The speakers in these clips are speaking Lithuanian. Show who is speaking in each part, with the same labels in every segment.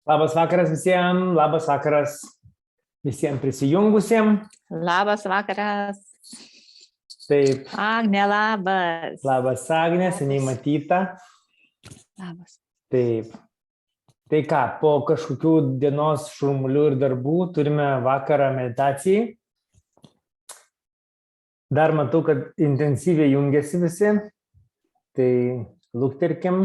Speaker 1: Labas vakaras visiems, labas vakaras visiems prisijungusiems.
Speaker 2: Labas vakaras.
Speaker 1: Taip,
Speaker 2: Agne, labas.
Speaker 1: labas Agne, seniai
Speaker 2: Labas.
Speaker 1: matyta.
Speaker 2: Labas.
Speaker 1: Taip. Tai ką, po kažkokių dienos šurmulių ir darbų turime vakarą meditacijai. Dar matau, kad intensyviai jungiasi visi. Tai lukterkim.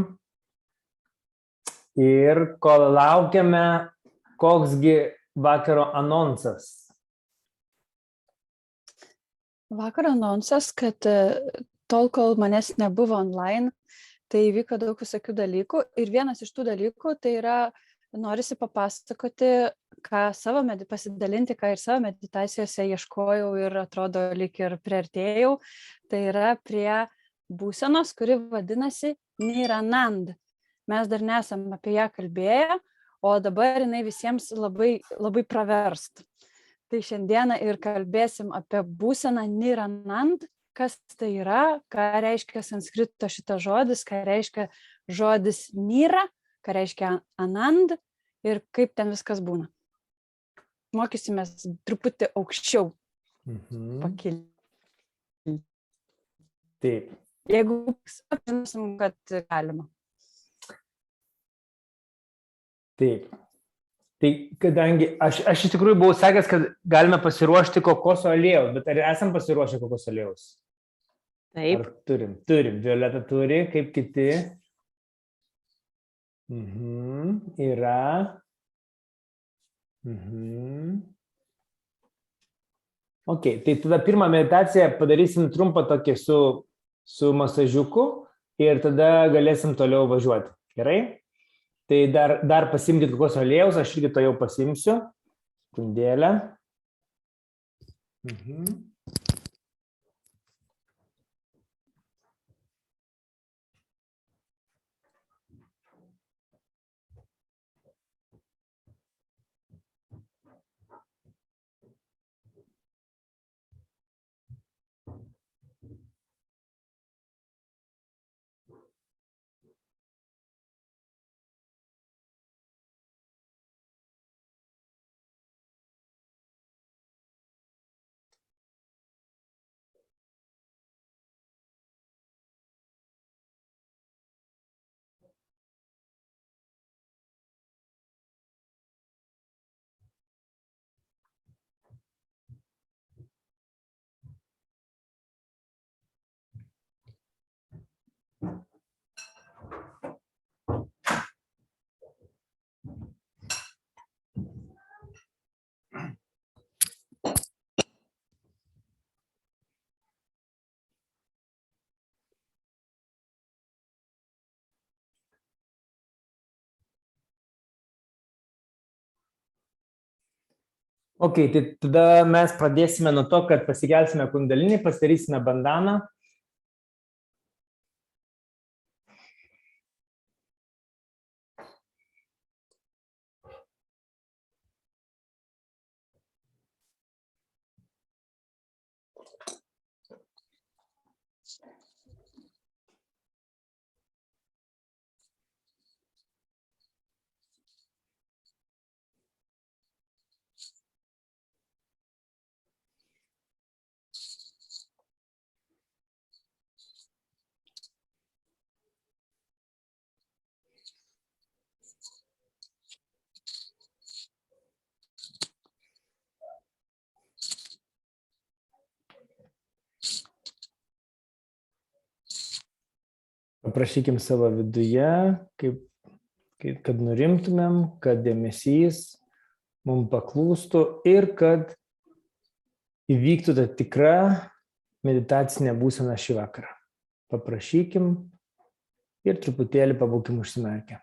Speaker 1: Ir kol laukiame, koksgi vakaro anonsas.
Speaker 3: Vakaro anonsas, kad tol, kol manęs nebuvo online, tai įvyko daug visokių dalykų. Ir vienas iš tų dalykų tai yra, norisi papasakoti, pasidalinti, ką ir savo meditacijose ieškojau ir atrodo lyg ir priartėjau. Tai yra prie būsenos, kuri vadinasi Niranand. Mes dar nesam apie ją kalbėję, o dabar jinai visiems labai, labai praverst. Tai šiandieną ir kalbėsim apie būseną Niranand, kas tai yra, ką reiškia sanskrito šitas žodis, ką reiškia žodis Nira, ką reiškia Anand ir kaip ten viskas būna. Mokysimės truputį aukščiau pakilti.
Speaker 1: Taip.
Speaker 3: Jeigu apžinosim, kad galima.
Speaker 1: Taip. Tai kadangi aš iš tikrųjų buvau sakęs, kad galime pasiruošti kokoso aliejaus, bet ar esam pasiruošę kokoso aliejaus?
Speaker 2: Taip.
Speaker 1: Ar turim. Violeta turi, kaip kiti. Yra. Ok, tai tada pirmą meditaciją padarysim trumpą tokį su masažiuku ir tada galėsim toliau važiuoti. Gerai? Tai dar pasimkite kokoso aliejaus, aš irgi to jau pasimsiu. Sekundėlę. Ok, tai tada mes pradėsime nuo to, kad pasikelsime kundalinį, pasidarysime bandaną. Paprašykim savo viduje, kad nurimtumėm, kad dėmesys mums paklūstų ir kad įvyktų ta tikra meditacinė būsena šį vakarą. Paprašykim ir truputėlį pabūkim užsimerkę.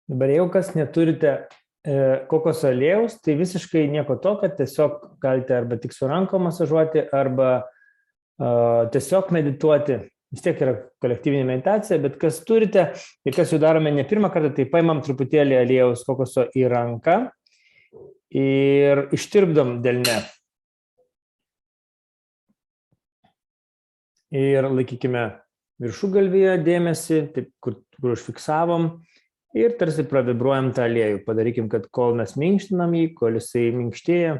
Speaker 1: Dabar jau kas neturite kokoso aliejaus, tai visiškai nieko to, kad tiesiog galite arba tik su rankom masažuoti, arba tiesiog medituoti. Vis tiek yra kolektyvinė meditacija, bet kas turite ir kas jau darome ne pirmą kartą, tai paimam truputėlį aliejaus kokoso į ranką ir ištirpdom delne. Ir laikykime viršugalvyje dėmesį, taip, kur užfiksavom, ir tarsi pravibruojam tą aliejų. Padarykim, kad kol mes minkštinam jį, kol jisai minkštėja,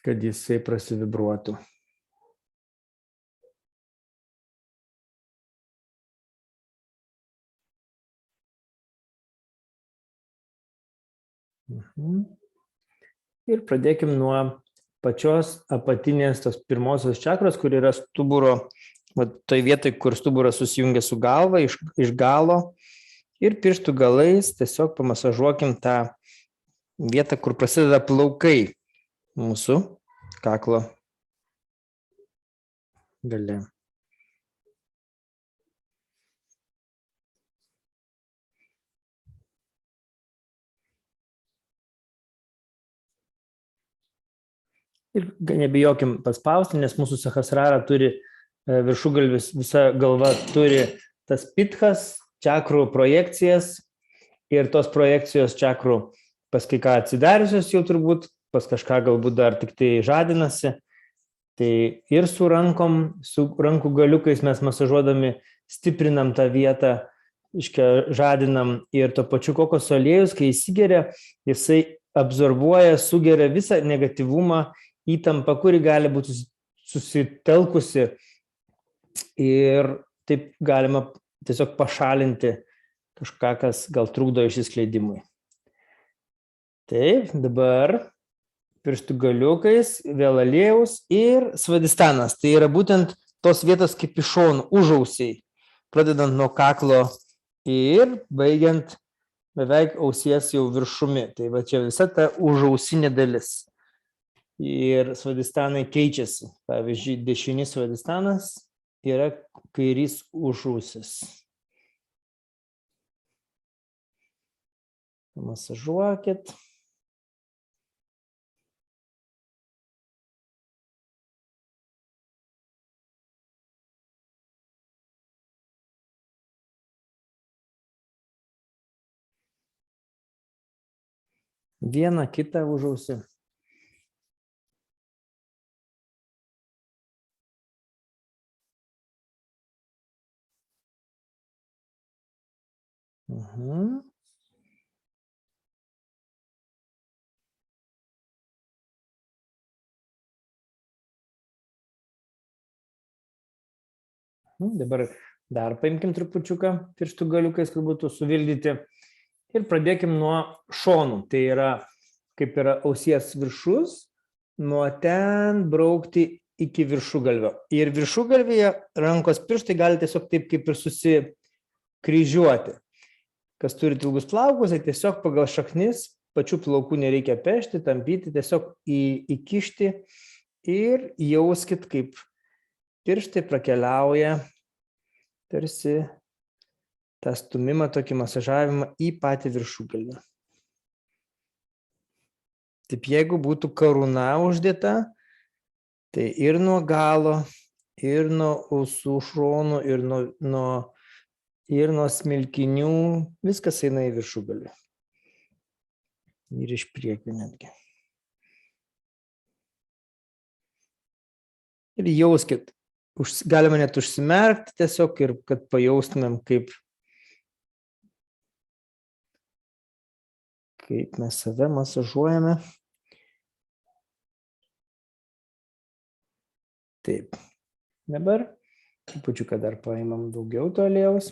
Speaker 1: kad jisai prasivibruotų. Ir pradėkim nuo pačios apatinės tos pirmosios čakros, kur yra stuburo, toj vietoj, kur stuburas susijungia su galva, iš galo, ir pirštų galais tiesiog pamasažuokim tą vietą, kur prasideda plaukai mūsų kaklo gale. Ir nebijokim paspausti, nes mūsų sahasrara turi viršugalvis, visa galva turi tas pithas, čakrų projekcijas, ir tos projekcijos čakrų pas kai ką atsidariusios jau turbūt, pas kažką galbūt dar tik tai žadinasi. Tai ir su rankom, su rankų galiukais mes masažuodami stiprinam tą vietą, žadinam, ir to pačiu kokoso aliejus, kai įsigeria, jisai absorbuoja, sugeria visą negatyvumą, įtampa, kuri gali būti susitelkusi, ir taip galima tiesiog pašalinti kažką, kas gal trukdo išsiskleidimui. Taip, dabar pirštų galiukais, vėl aliejaus ir svadistanas. Tai yra būtent tos vietos kaip iš šonų, užausiai, pradedant nuo kaklo ir baigiant beveik ausies jau viršumi. Tai va čia visa ta užausinė dalis. Ir svadistanai keičiasi. Pavyzdžiui, dešinis svadistanas yra kairys užausis. Masažuokit. Vieną kitą užausį. Dabar dar paimkim trupučiuką pirštų galiukais, kad būtų suvildyti. Ir pradėkim nuo šonų. Tai yra, kaip yra ausies viršus, nuo ten braukti iki viršugalvio. Ir viršugalvyje rankos pirštai gali tiesiog taip kaip ir susikryžiuoti. Kas turi ilgus plaukus, tai tiesiog pagal šaknis, pačių plaukų nereikia pešti, tampyti, tiesiog įkišti ir jauskit, kaip pirštai prakeliauja tarsi tą stumimą, tokį masažavimą į patį viršugalvį. Taip, jeigu būtų karūna uždėta, tai ir nuo galo, ir nuo ausų šonų, ir nuo smilkinių, viskas eina į viršugalvį. Ir iš priekio netgi. Ir jauskit. Galima net užsimerkti tiesiog, ir kad pajaustumėm, kaip mes save masažuojame. Taip. Dabar trupučiuką dar paimam daugiau to aliejaus.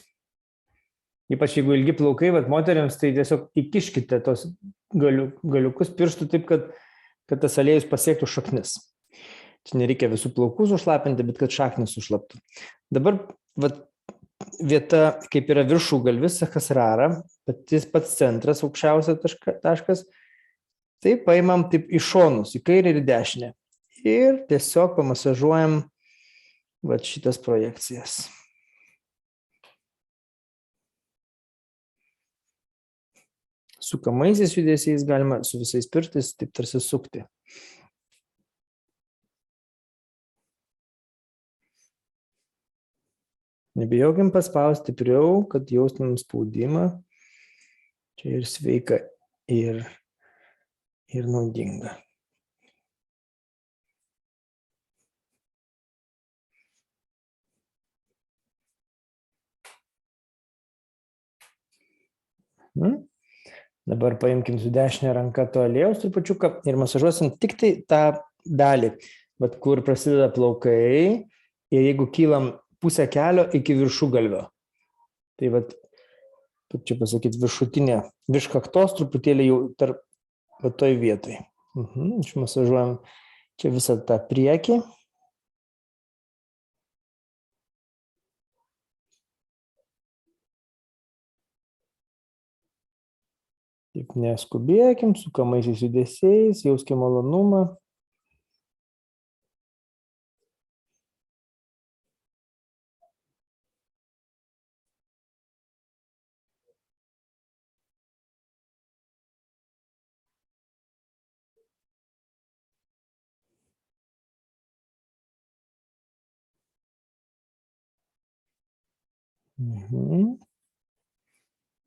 Speaker 1: Ypač jeigu ilgi plaukai, moteriams, tai tiesiog įkiškite tos galiukus pirštų taip, kad tas aliejus pasiektų šaknis. Čia nereikia visų plaukų sušlapinti, bet kad šaknis sušlaptų. Dabar vieta, kaip yra viršugalvis, sahasrara, pats centras, aukščiausias taškas, tai paimam taip į šonus, į kairę ir į dešinę. Ir tiesiog pamasažuojam šitas projekcijas. sukamaisiais judesiais galima su visais pirštais taip tarsi sukti. Nebijokim paspausti stipriau, kad jaustumėm spaudimą. Čia ir sveika, ir naudinga. Dabar paimkim su dešinė ranka to aliejaus trupučiuką ir masažuosim tik tai tą dalį, bet kur prasideda plaukai ir jeigu kylam pusę kelio iki viršugalvio. Tai vat, kaip čia pasakyti, viršutinė, virš kaktos truputėlį jau tarp toj vietoj. Išmasažuojam čia visą tą priekį. Taip neskubėkim, sukamaisiais judesiais, jauskim malonumą.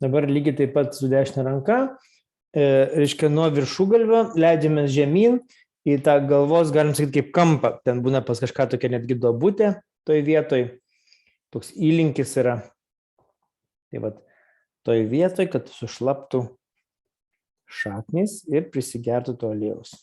Speaker 1: Dabar lygiai taip pat su dešinė ranka, reiškia nuo viršugalvio, leidžiamės žemyn į tą galvos, galim sakyti, kaip kampą. Ten būna pas kažką tokia netgi duobutė toj vietoj, toks įlinkis yra. Tai vat, toj vietoj, kad sušlaptų šaknis ir prisigertų to aliejaus.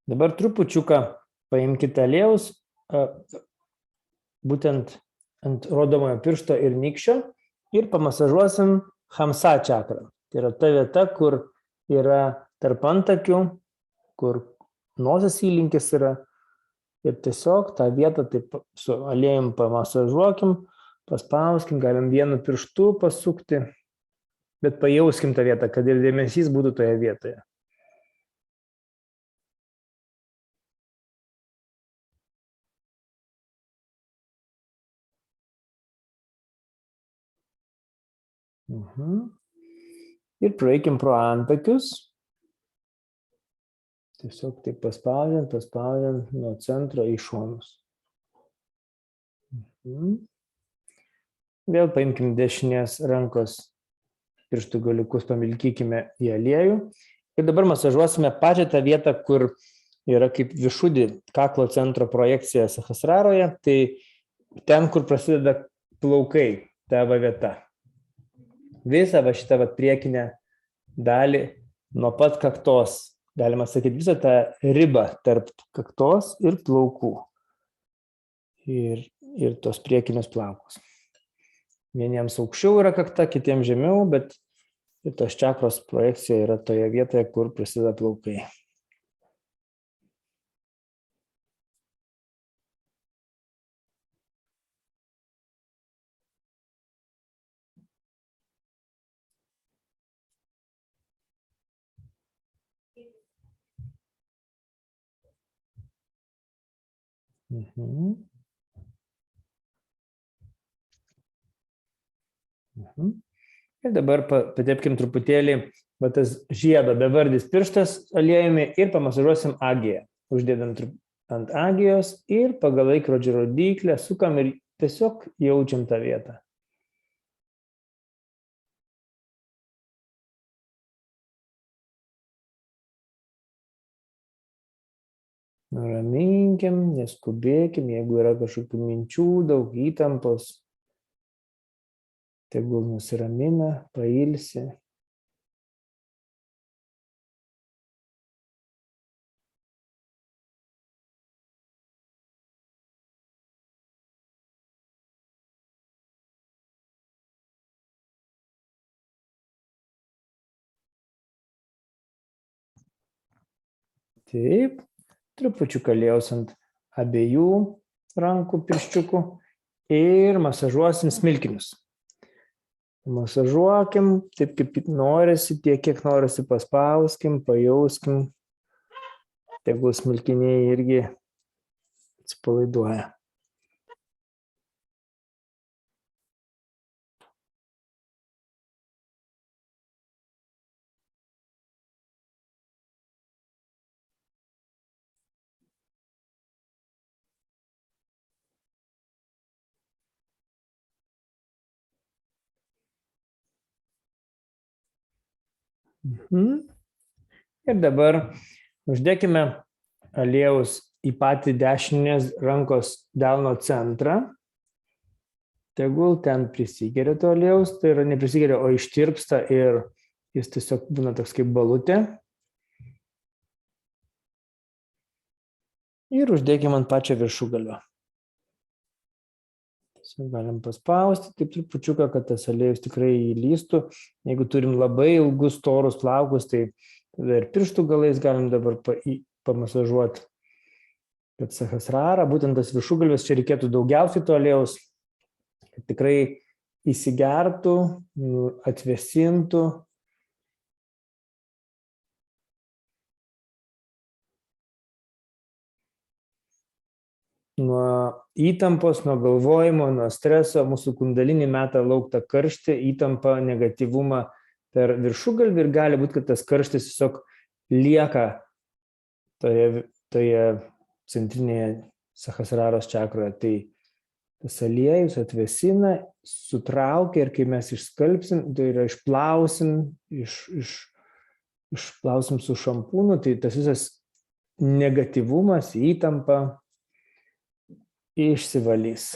Speaker 1: Dabar trupučiuką paimkite aliejaus, būtent ant rodomojo piršto ir nykščio ir pamasažuosim hamsa čakrą. Tai yra ta vieta, kur yra tarp antakių, kur nosies įlinkis yra. Ir tiesiog tą vietą taip su aliejum pamasažuokim, paspauskim, galim vienu pirštu pasukti, bet pajauskim tą vietą, kad ir dėmesys būtų toje vietoje. Ir praeikim pro antakius. Tiesiog taip paspaudžiant nuo centro į šonus. Vėl paimkim dešinės rankos pirštų galiukus, pamilkykime į aliejų. Ir dabar masažuosime pačią tą vietą, kur yra kaip višudį kaklo centro projekcija sahasraroje. Tai ten, kur prasideda plaukai, ta va vieta. Visą va šitą priekinę dalį nuo pat kaktos, galima sakyti, visą tą ribą tarp kaktos ir plaukų. Ir tos priekinius plaukus. Vieniems aukščiau yra kakta, kitiems žemiau, bet tos čakros projekcija yra toje vietoje, kur prasideda plaukai. Ir dabar patepkim truputėlį tas žiedo bevardis pirštas aliejumi ir pamasažuosim agiją. Uždėdam ant agijos ir pagal laikrodžio rodyklę sukam ir tiesiog jaučiam tą vietą. Nuraminkim, neskubėkim, jeigu yra kažkokių minčių, daug įtampos, tegul nusiramina, pailsi. Taip. Trupučiuką aliejaus ant abiejų rankų pirščiukų ir masažuosim smilkinius. Masažuokim, taip kaip norisi, tiek kiek norisi paspauskim, pajauskim. Tegul smilkiniai irgi atsipalaiduoja. Ir dabar uždėkime aliejaus į patį dešinės rankos delno centrą. Tegul ten prisigeria to aliejaus, tai yra neprisigeria, o ištirpsta ir jis tiesiog būna toks kaip balutė. Ir uždėkime ant pačio viršugalvio. Galim paspausti taip trupučiuką, kad tas aliejus tikrai įlystų. Jeigu turim labai ilgus storus plaukus, tai tada ir pirštų galais galim dabar pamasažuoti. Kad sahasrara, būtent tas viršugalvis, čia reikėtų daugiausiai to aliejaus, kad tikrai įsigertų, atvėsintų. Nuo įtampos, nuo galvojimo, nuo streso, mūsų kundalinį meta lauk tą karštį, įtampą, negatyvumą per viršugalvį ir gali būti, kad tas karštis tiesiog lieka toje centrinėje sahasraros čakroje. Tai tas aliejus atvėsina, sutraukia ir kai mes išskalbsim, tai yra išplausim, išplausim su šampūnu, tai tas visas negatyvumas, įtampa išsivalys.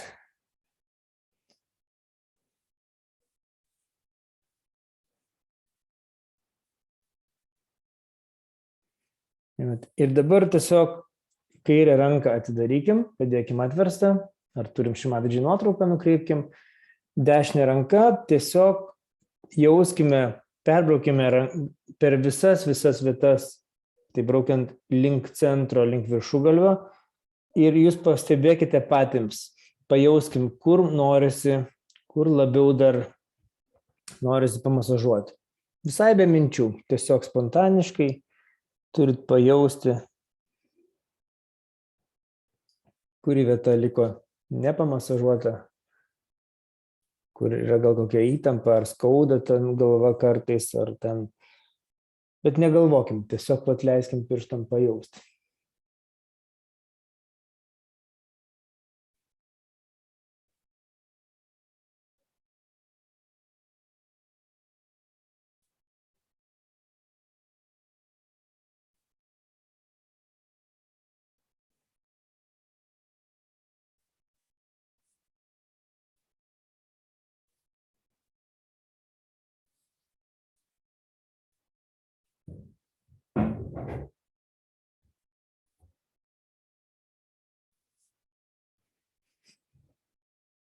Speaker 1: Ir dabar tiesiog kairę ranką atidarykim, padėkim atverstą, ar turim Šimadžį nuotrauką, nukreipkim. Dešinę ranką tiesiog jauskime, perbraukime per visas vietas, tai braukiant link centro, link viršugalvio. Ir jūs pastebėkite patims, pajauskim, kur norisi, kur labiau dar norisi pamasažuoti. Visai be minčių, tiesiog spontaniškai turit pajausti, kuri vieta liko nepamasažuota, kur yra gal kokia įtampa, ar skauda ten galva kartais, ar ten. Bet negalvokim, tiesiog atleiskim pirštam pajausti.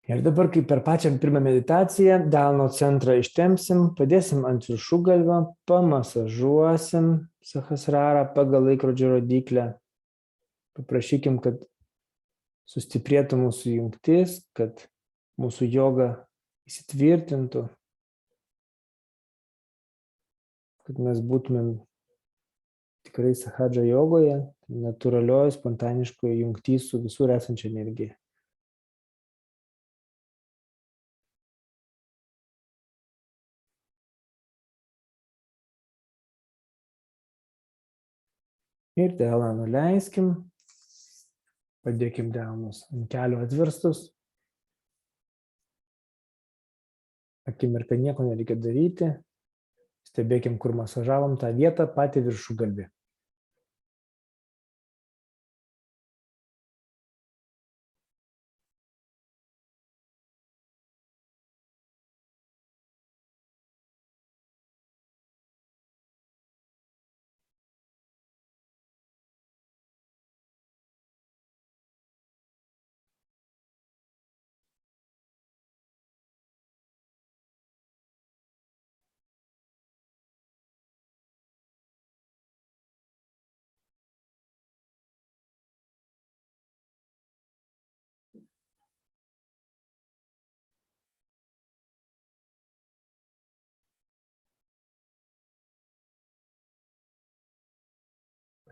Speaker 1: Ir dabar, kaip per pačią pirmą meditaciją, delno centrą ištempsim, padėsim ant viršugalvio, pamasažuosim sahasrarą pagal laikrodžio rodyklę. Paprašykim, kad sustiprėtų mūsų jungtis, kad mūsų joga įsitvirtintų, kad mes būtumėm tikrai Sahadža jogoje, natūralioj, spontaniškoje jungty su visur esančia energija. Ir delną nuleiskim, padėkim delnus ant kelių atverstus. Akimirką nieko nereikia daryti. Stebėkim, kur masažavom tą vietą, patį viršugalvį.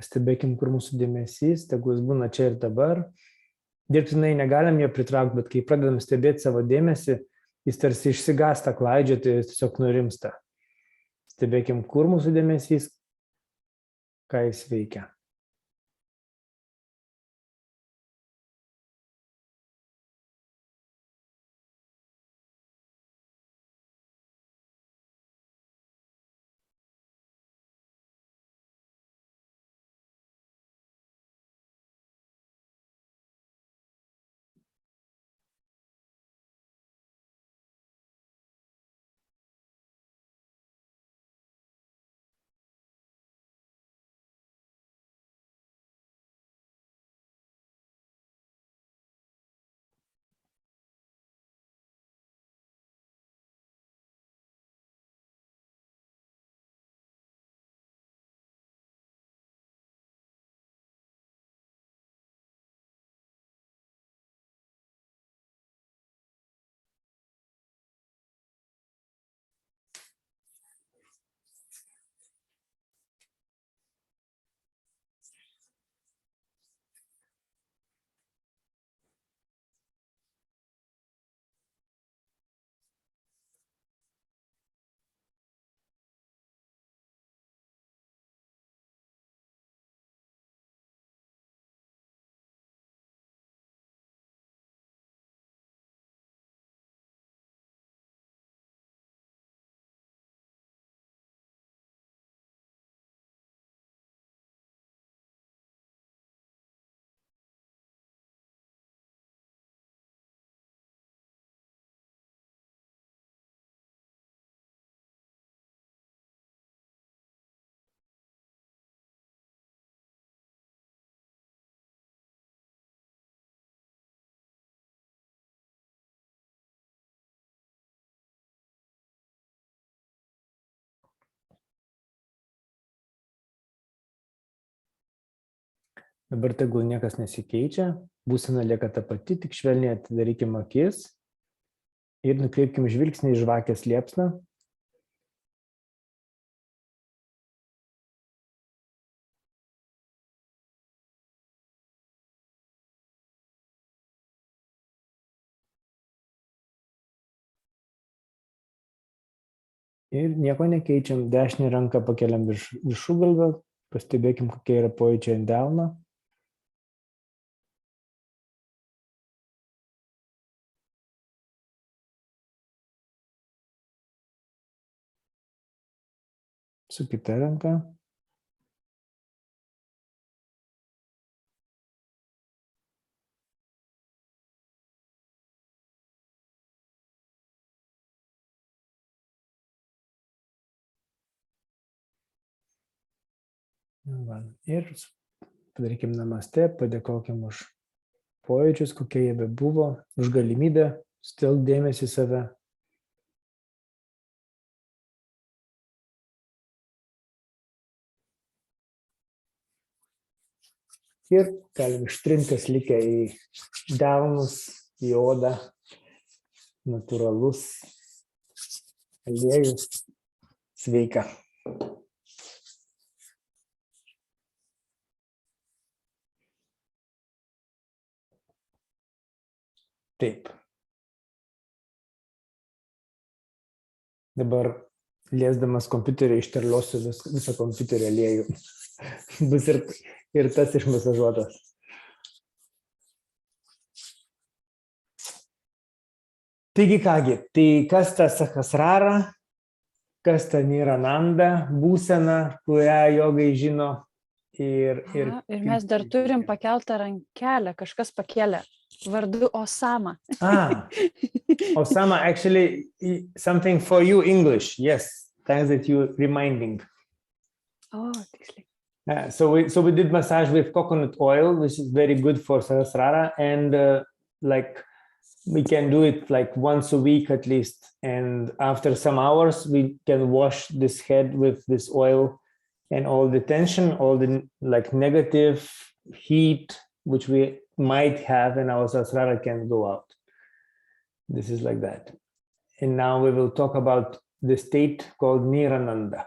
Speaker 1: Stebėkim, kur mūsų dėmesys, tegu jis būna čia ir dabar. Dirbtinai negalim jo pritraukti, bet kai pradedam stebėti savo dėmesį, jis tarsi išsigąsta klaidžioti, jis tiesiog nurimsta. Stebėkim, kur mūsų dėmesys, ką jis veikia. Dabar tegul niekas nesikeičia, būsena lieka ta pati, tik švelniai atidarykim akis ir nukreipkim žvilgsnį į žvakės liepsną. Ir nieko nekeičiam, dešinę ranką pakeliam viršugalvio, pastebėkim, kokie yra pojūčiai ant delno. Su kita ranka. Va. Ir padarykim namaste, padėkokim už pojūčius, kokie jie bebuvo, už galimybę sutelkti dėmesį į save. Ir galim ištrintas likę į delnus, į odą, natūralus aliejus. Sveika. Taip. Dabar liesdamas kompiuterį išterliosiu visą kompiuterio aliejų. Bus ir tas išmasažuotas. Taigi kągi, tai kas ta Sahasrara, kas ta Nirananda būsena, kurią jogai žino. Ir
Speaker 3: mes dar turim pakeltą rankelę, kažkas pakėlė. Vardu Osama.
Speaker 1: Osama, actually, something for you English. Yes, thanks that you reminding.
Speaker 3: Oh, tiksliai.
Speaker 1: So we did massage with coconut oil, which is very good for Sahasrara, and we can do it like once a week at least. And after some hours, we can wash this head with this oil, and all the tension, all the negative heat, which we might have in our Sahasrara can go out. This is like that. And now we will talk about the state called Nirananda.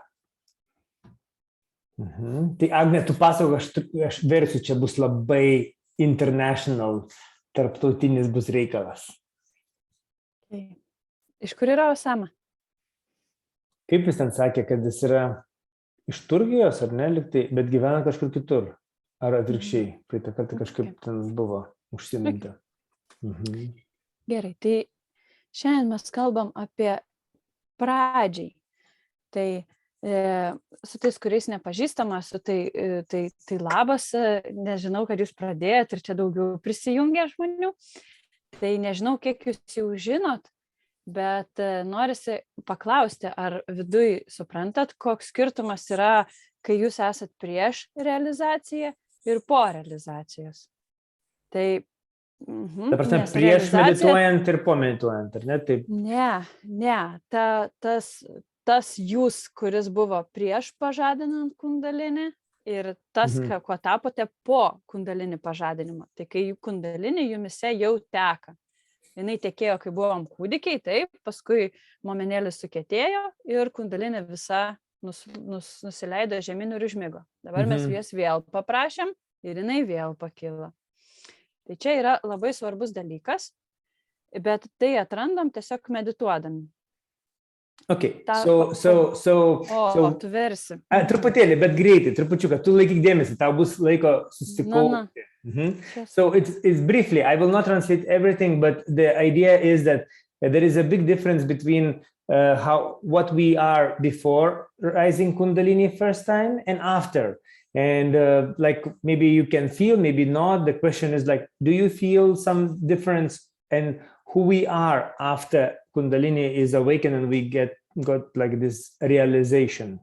Speaker 1: Tai Agne, tu pasakok, aš versiu, čia bus labai international, tarptautinis bus reikalas.
Speaker 3: Iš kur yra Osama?
Speaker 1: Kaip jis ten sakė, kad jis yra iš Turkijos, ar ne, liktai, bet gyvena kažkur kitur? Ar atvirkščiai? Praeitą kartą kažkaip ten buvo užsiminta.
Speaker 3: Gerai, tai šiandien mes kalbam apie pradžiai. Tai su tais, kuriais nepažįstama, tai labas, nežinau, kad jūs pradėjot ir čia daugiau prisijungė žmonių. Tai nežinau, kiek jūs jau žinot, bet norisi paklausti, ar viduj suprantat, koks skirtumas yra, kai jūs esat prieš realizaciją ir po realizacijos. Tai
Speaker 1: Ta prasme, prieš medituojant ir po medituojant, ar ne? Taip.
Speaker 3: Ne. Tas jūs, kuris buvo prieš pažadinant kundalinį ir tas, kuo tapote po kundalinį pažadinimą. Tai kai kundalinį jumise jau teka. Jinai tekėjo, kai buvom kūdikiai, taip, paskui momenėlis sukietėjo ir kundalinė visa nusileido žemyn ir užmigo. Dabar mes jas vėl paprašėm ir jinai vėl pakilo. Tai čia yra labai svarbus dalykas, bet tai atrandam tiesiog medituodami.
Speaker 1: Okay,
Speaker 3: tu versi.
Speaker 1: Truputėlį, bet greitai, trupučiuką, tu laikyk dėmesį, tau bus laiko susikaupti. So it's briefly, I will not translate everything, but the idea is that there is a big difference between what we are before rising Kundalini first time and after. And like maybe you can feel, maybe not. The question is like, do you feel some difference in who we are after Kundalini is awakened and we got like this realization?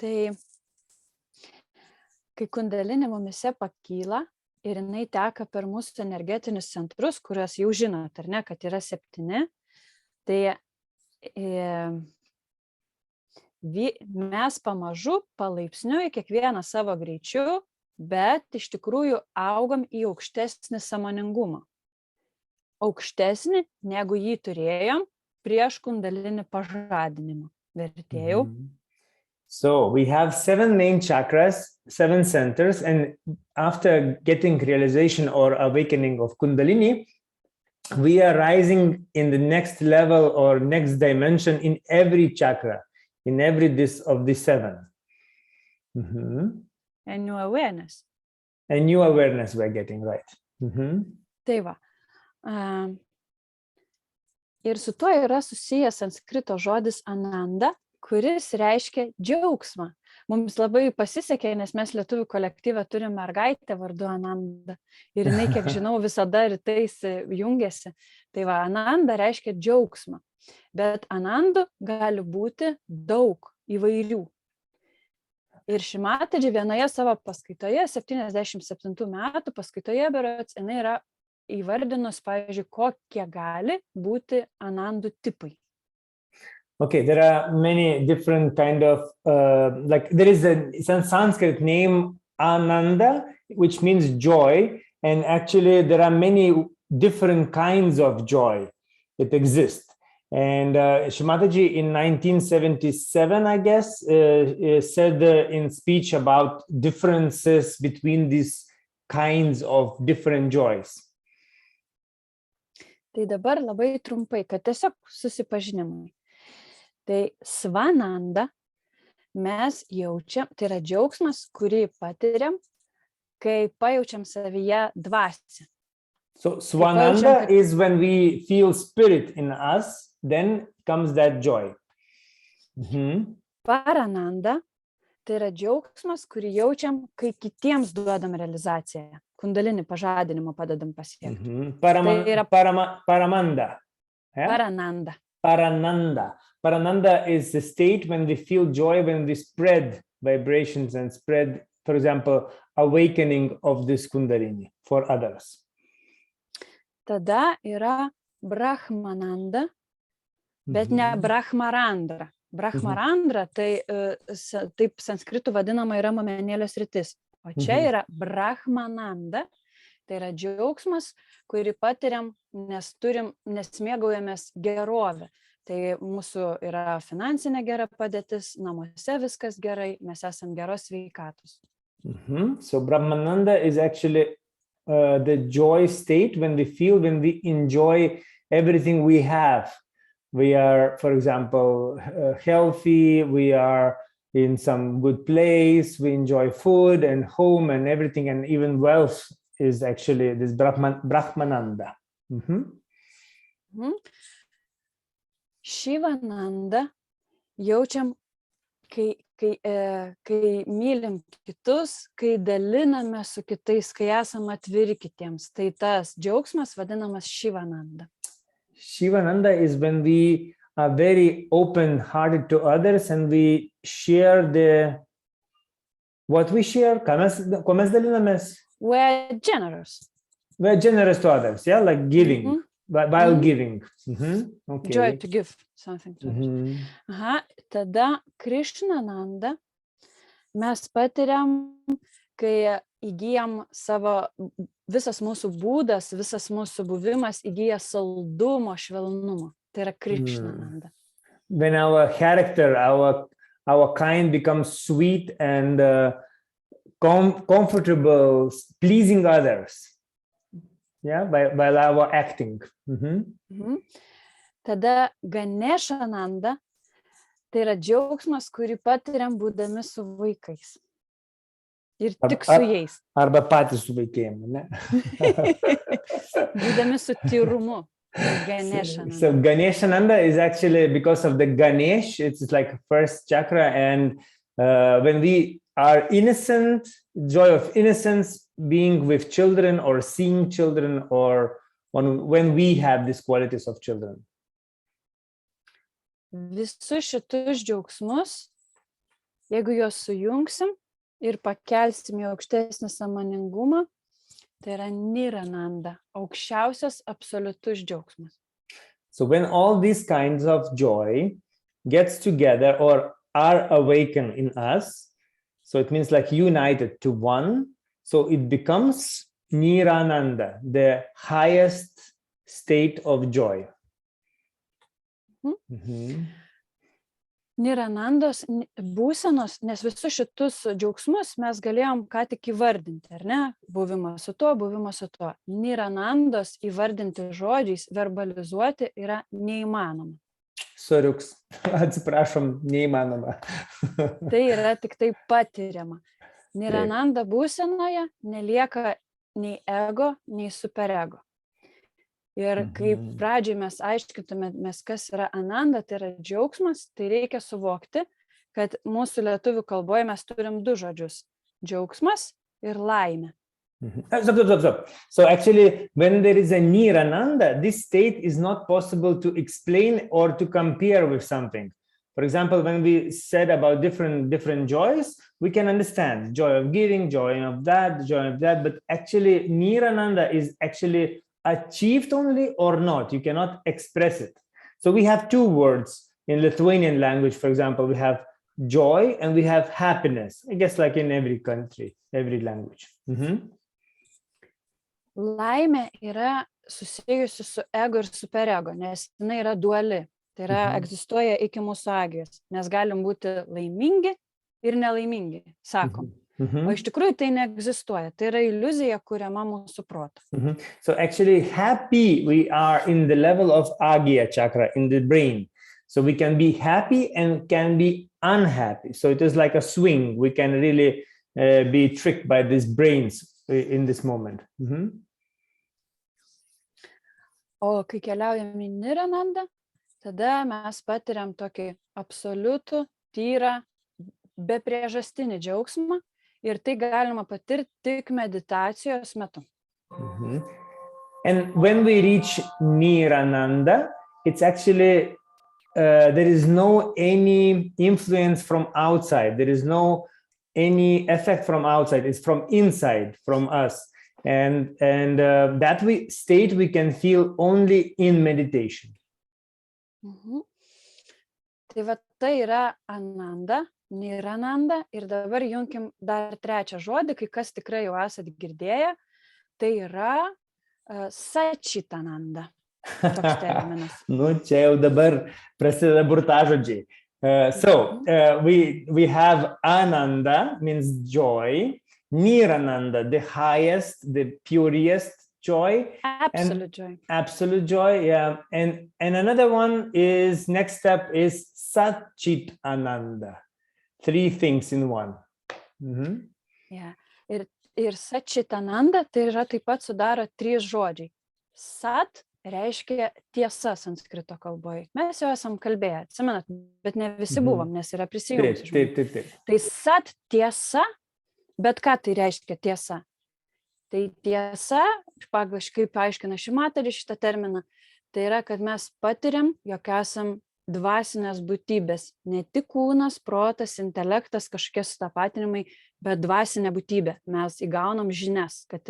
Speaker 3: Tai kai Kundalini mumise pakyla ir jinai teka per mūsų energetinius centrus, kuriuos jau žinot, ar ne, kad yra 7, tai mes pamažu, palaipsniui, kiekvieną savo greičiu, bet iš tikrųjų augam į aukštesnį sąmoningumą. Aukštesnį, negu jį turėjom prieš kundalinį pažadinimą. Vertėjau.
Speaker 1: So we have 7 main chakras, 7 centers, and after getting realization or awakening of Kundalini, we are rising in the next level or next dimension in every chakra, in every of the 7.
Speaker 3: A new awareness.
Speaker 1: A new awareness we're getting, right.
Speaker 3: Tai va. Ir su tuo yra susijęs sanskrito žodis ananda, kuris reiškia džiaugsmą. Mums labai pasisekė, nes mes lietuvių kolektyve turim mergaitę vardu Ananda. Ir jinai, kiek žinau, visada rytais jungiasi. Tai va, Ananda reiškia džiaugsmą. Bet Anandų gali būti daug įvairių. Ir Sahadža vienoje savo paskaitoje, 77 metų paskaitoje, berods, jinai yra įvardinus, pavyzdžiui, kokie gali būti Anandų tipai.
Speaker 1: Okay, there are many different kind of, like there is a Sanskrit name Ananda, which means joy. And actually there are many different kinds of joy that exist. And Sahadža in 1977, I guess, said in speech about differences between these kinds of different joys.
Speaker 3: Tai dabar labai trumpai, kad tiesiog susipažinimui. Tai svananda mes jaučiam, tai yra džiaugsmas, kurį patiriam, kai pajaučiam savyje dvasią.
Speaker 1: So svananda is when we feel spirit in us, then comes that joy.
Speaker 3: Parananda tai yra džiaugsmas, kurį jaučiam, kai kitiems duodam realizaciją. Kundalinį pažadinimą padedam pasiekti.
Speaker 1: Paramanda. Yeah?
Speaker 3: Parananda.
Speaker 1: Parananda. Parananda is the state when we feel joy, when we spread vibrations and spread, for example, awakening of this Kundalini for others.
Speaker 3: Tada yra Brahmananda, bet ne Brahmarandra. Brahmarandra tai taip sanskritų vadinama yra momenėlės rytis. O čia yra Brahmananda, tai yra džiaugsmas, kurį patiriam, nes mėgaujamės gerovę. Tai mūsų yra finansinė gera padėtis, namuose viskas gerai, mes esam geros sveikatos.
Speaker 1: So Brahmananda is actually the joy state when we enjoy everything we have. We are, for example, healthy, we are in some good place, we enjoy food and home and everything, and even wealth is actually this Brahmananda.
Speaker 3: Šivananda jaučiam, kai mylim kitus, kai daliname su kitais, kai esam atviri kitiems. Tai tas džiaugsmas vadinamas Šivananda.
Speaker 1: Shivananda is when we are very open-hearted to others and we share what we share. Kuo mes dalinamės?
Speaker 3: We're generous.
Speaker 1: We're generous to others, yeah, like giving, while giving. Okay.
Speaker 3: Joy to give something to others. Tada Krishnananda mes patiriam, kai įgyjam visas mūsų būdas, visas mūsų buvimas įgyja saldumo, švelnumo. Tai yra Krishnananda.
Speaker 1: When our character, our kind becomes sweet and comfortable, pleasing others. Yeah, by our acting.
Speaker 3: Tada Ganeshananda, tai yra džiaugsmas, kurį patiriam būdami su vaikais. Ir tik su jais.
Speaker 1: Arba patys su vaikėjim, ne?
Speaker 3: Būdami su tyrumu. Ganeshananda.
Speaker 1: So Ganeshananda is actually because of the Ganesh, it's like first chakra, and when we are innocent, joy of innocence, being with children or seeing children, or when we have these qualities of children.
Speaker 3: Visus šitus džiaugsmus, jeigu juos sujungsim ir pakelsim į aukštesnį sąmoningumą, tai yra Nirananda, aukščiausias absoliutus džiaugsmas.
Speaker 1: So when all these kinds of joy gets together or are awakened in us, so it means like united to one, so it becomes Nirananda, the highest state of joy.
Speaker 3: Niranandos būsenos, nes visus šitus džiaugsmus mes galėjom ką tik įvardinti, ar ne? Buvimas su tuo, buvimas su tuo. Niranandos įvardinti žodžiais, verbalizuoti yra neįmanoma.
Speaker 1: Soriuks, atsiprašom, neįmanoma.
Speaker 3: Tai yra tik tai patiriama. Nirananda būsenoje nelieka nei ego, nei superego. Ir kai pradžiai mes aiškintumėmės, kas yra ananda, tai yra džiaugsmas, tai reikia suvokti, kad mūsų lietuvių kalboje mes turim du žodžius – džiaugsmas ir laimė.
Speaker 1: Stop. So actually, when there is a Nirananda, this state is not possible to explain or to compare with something. For example, when we said about different joys, we can understand joy of giving, joy of that, but actually Nirananda is actually achieved only or not. You cannot express it. So we have two words in Lithuanian language. For example, we have joy and we have happiness. I guess like in every country, every language.
Speaker 3: Laimė yra susijusi su ego ir superego, nes jinai yra duali. Tai yra egzistuoja iki mūsų agijos. Mes galim būti laimingi ir nelaimingi, sakom. O iš tikrųjų tai neegzistuoja. Tai yra iliuzija, kuriama mūsų proto.
Speaker 1: So actually happy we are in the level of Agya chakra in the brain. So we can be happy and can be unhappy. So it is like a swing. We can really be tricked by these brains in this moment.
Speaker 3: O kai keliaujam į Niranandą, tada mes patiriam tokį absoliutų, tyrą, bepriežastinį džiaugsmą. Ir tai galima patirti tik meditacijos metu.
Speaker 1: And when we reach Nirananda, it's actually, there is no any influence from outside. There is no any effect from outside. It's from inside, from us. And that state we can feel only in meditation.
Speaker 3: Tai va tai yra Ananda, Nirananda, ir dabar junkim dar trečią žodį, kai kas tikrai jau esat girdėję, tai yra Sačitananda. toks terminas.
Speaker 1: Nu, čia jau dabar prasideda burtažodžiai. We have Ananda, means joy, Nirananda, the highest, the purest joy.
Speaker 3: Absolute joy.
Speaker 1: Absolute joy, yeah. And another one is, next step is Satchit Ananda. 3 things in one.
Speaker 3: Yeah. Ir Satčitananda tai yra taip pat sudaro 3 žodžiai. Sat reiškia tiesa sanskrito kalboje. Mes jau esam kalbėję, atsimenat, bet ne visi buvom, nes yra prisijungusi žmonių.
Speaker 1: Taip.
Speaker 3: Tai sat tiesa, bet ką tai reiškia tiesa? Tai tiesa, kaip paaiškina Šimatari šitą terminą, tai yra, kad mes patiriam, jog esam dvasinės būtybės, ne tik kūnas, protas, intelektas, kažkokie sutapatinimai, bet dvasinė būtybė. Mes įgaunam žinias, kad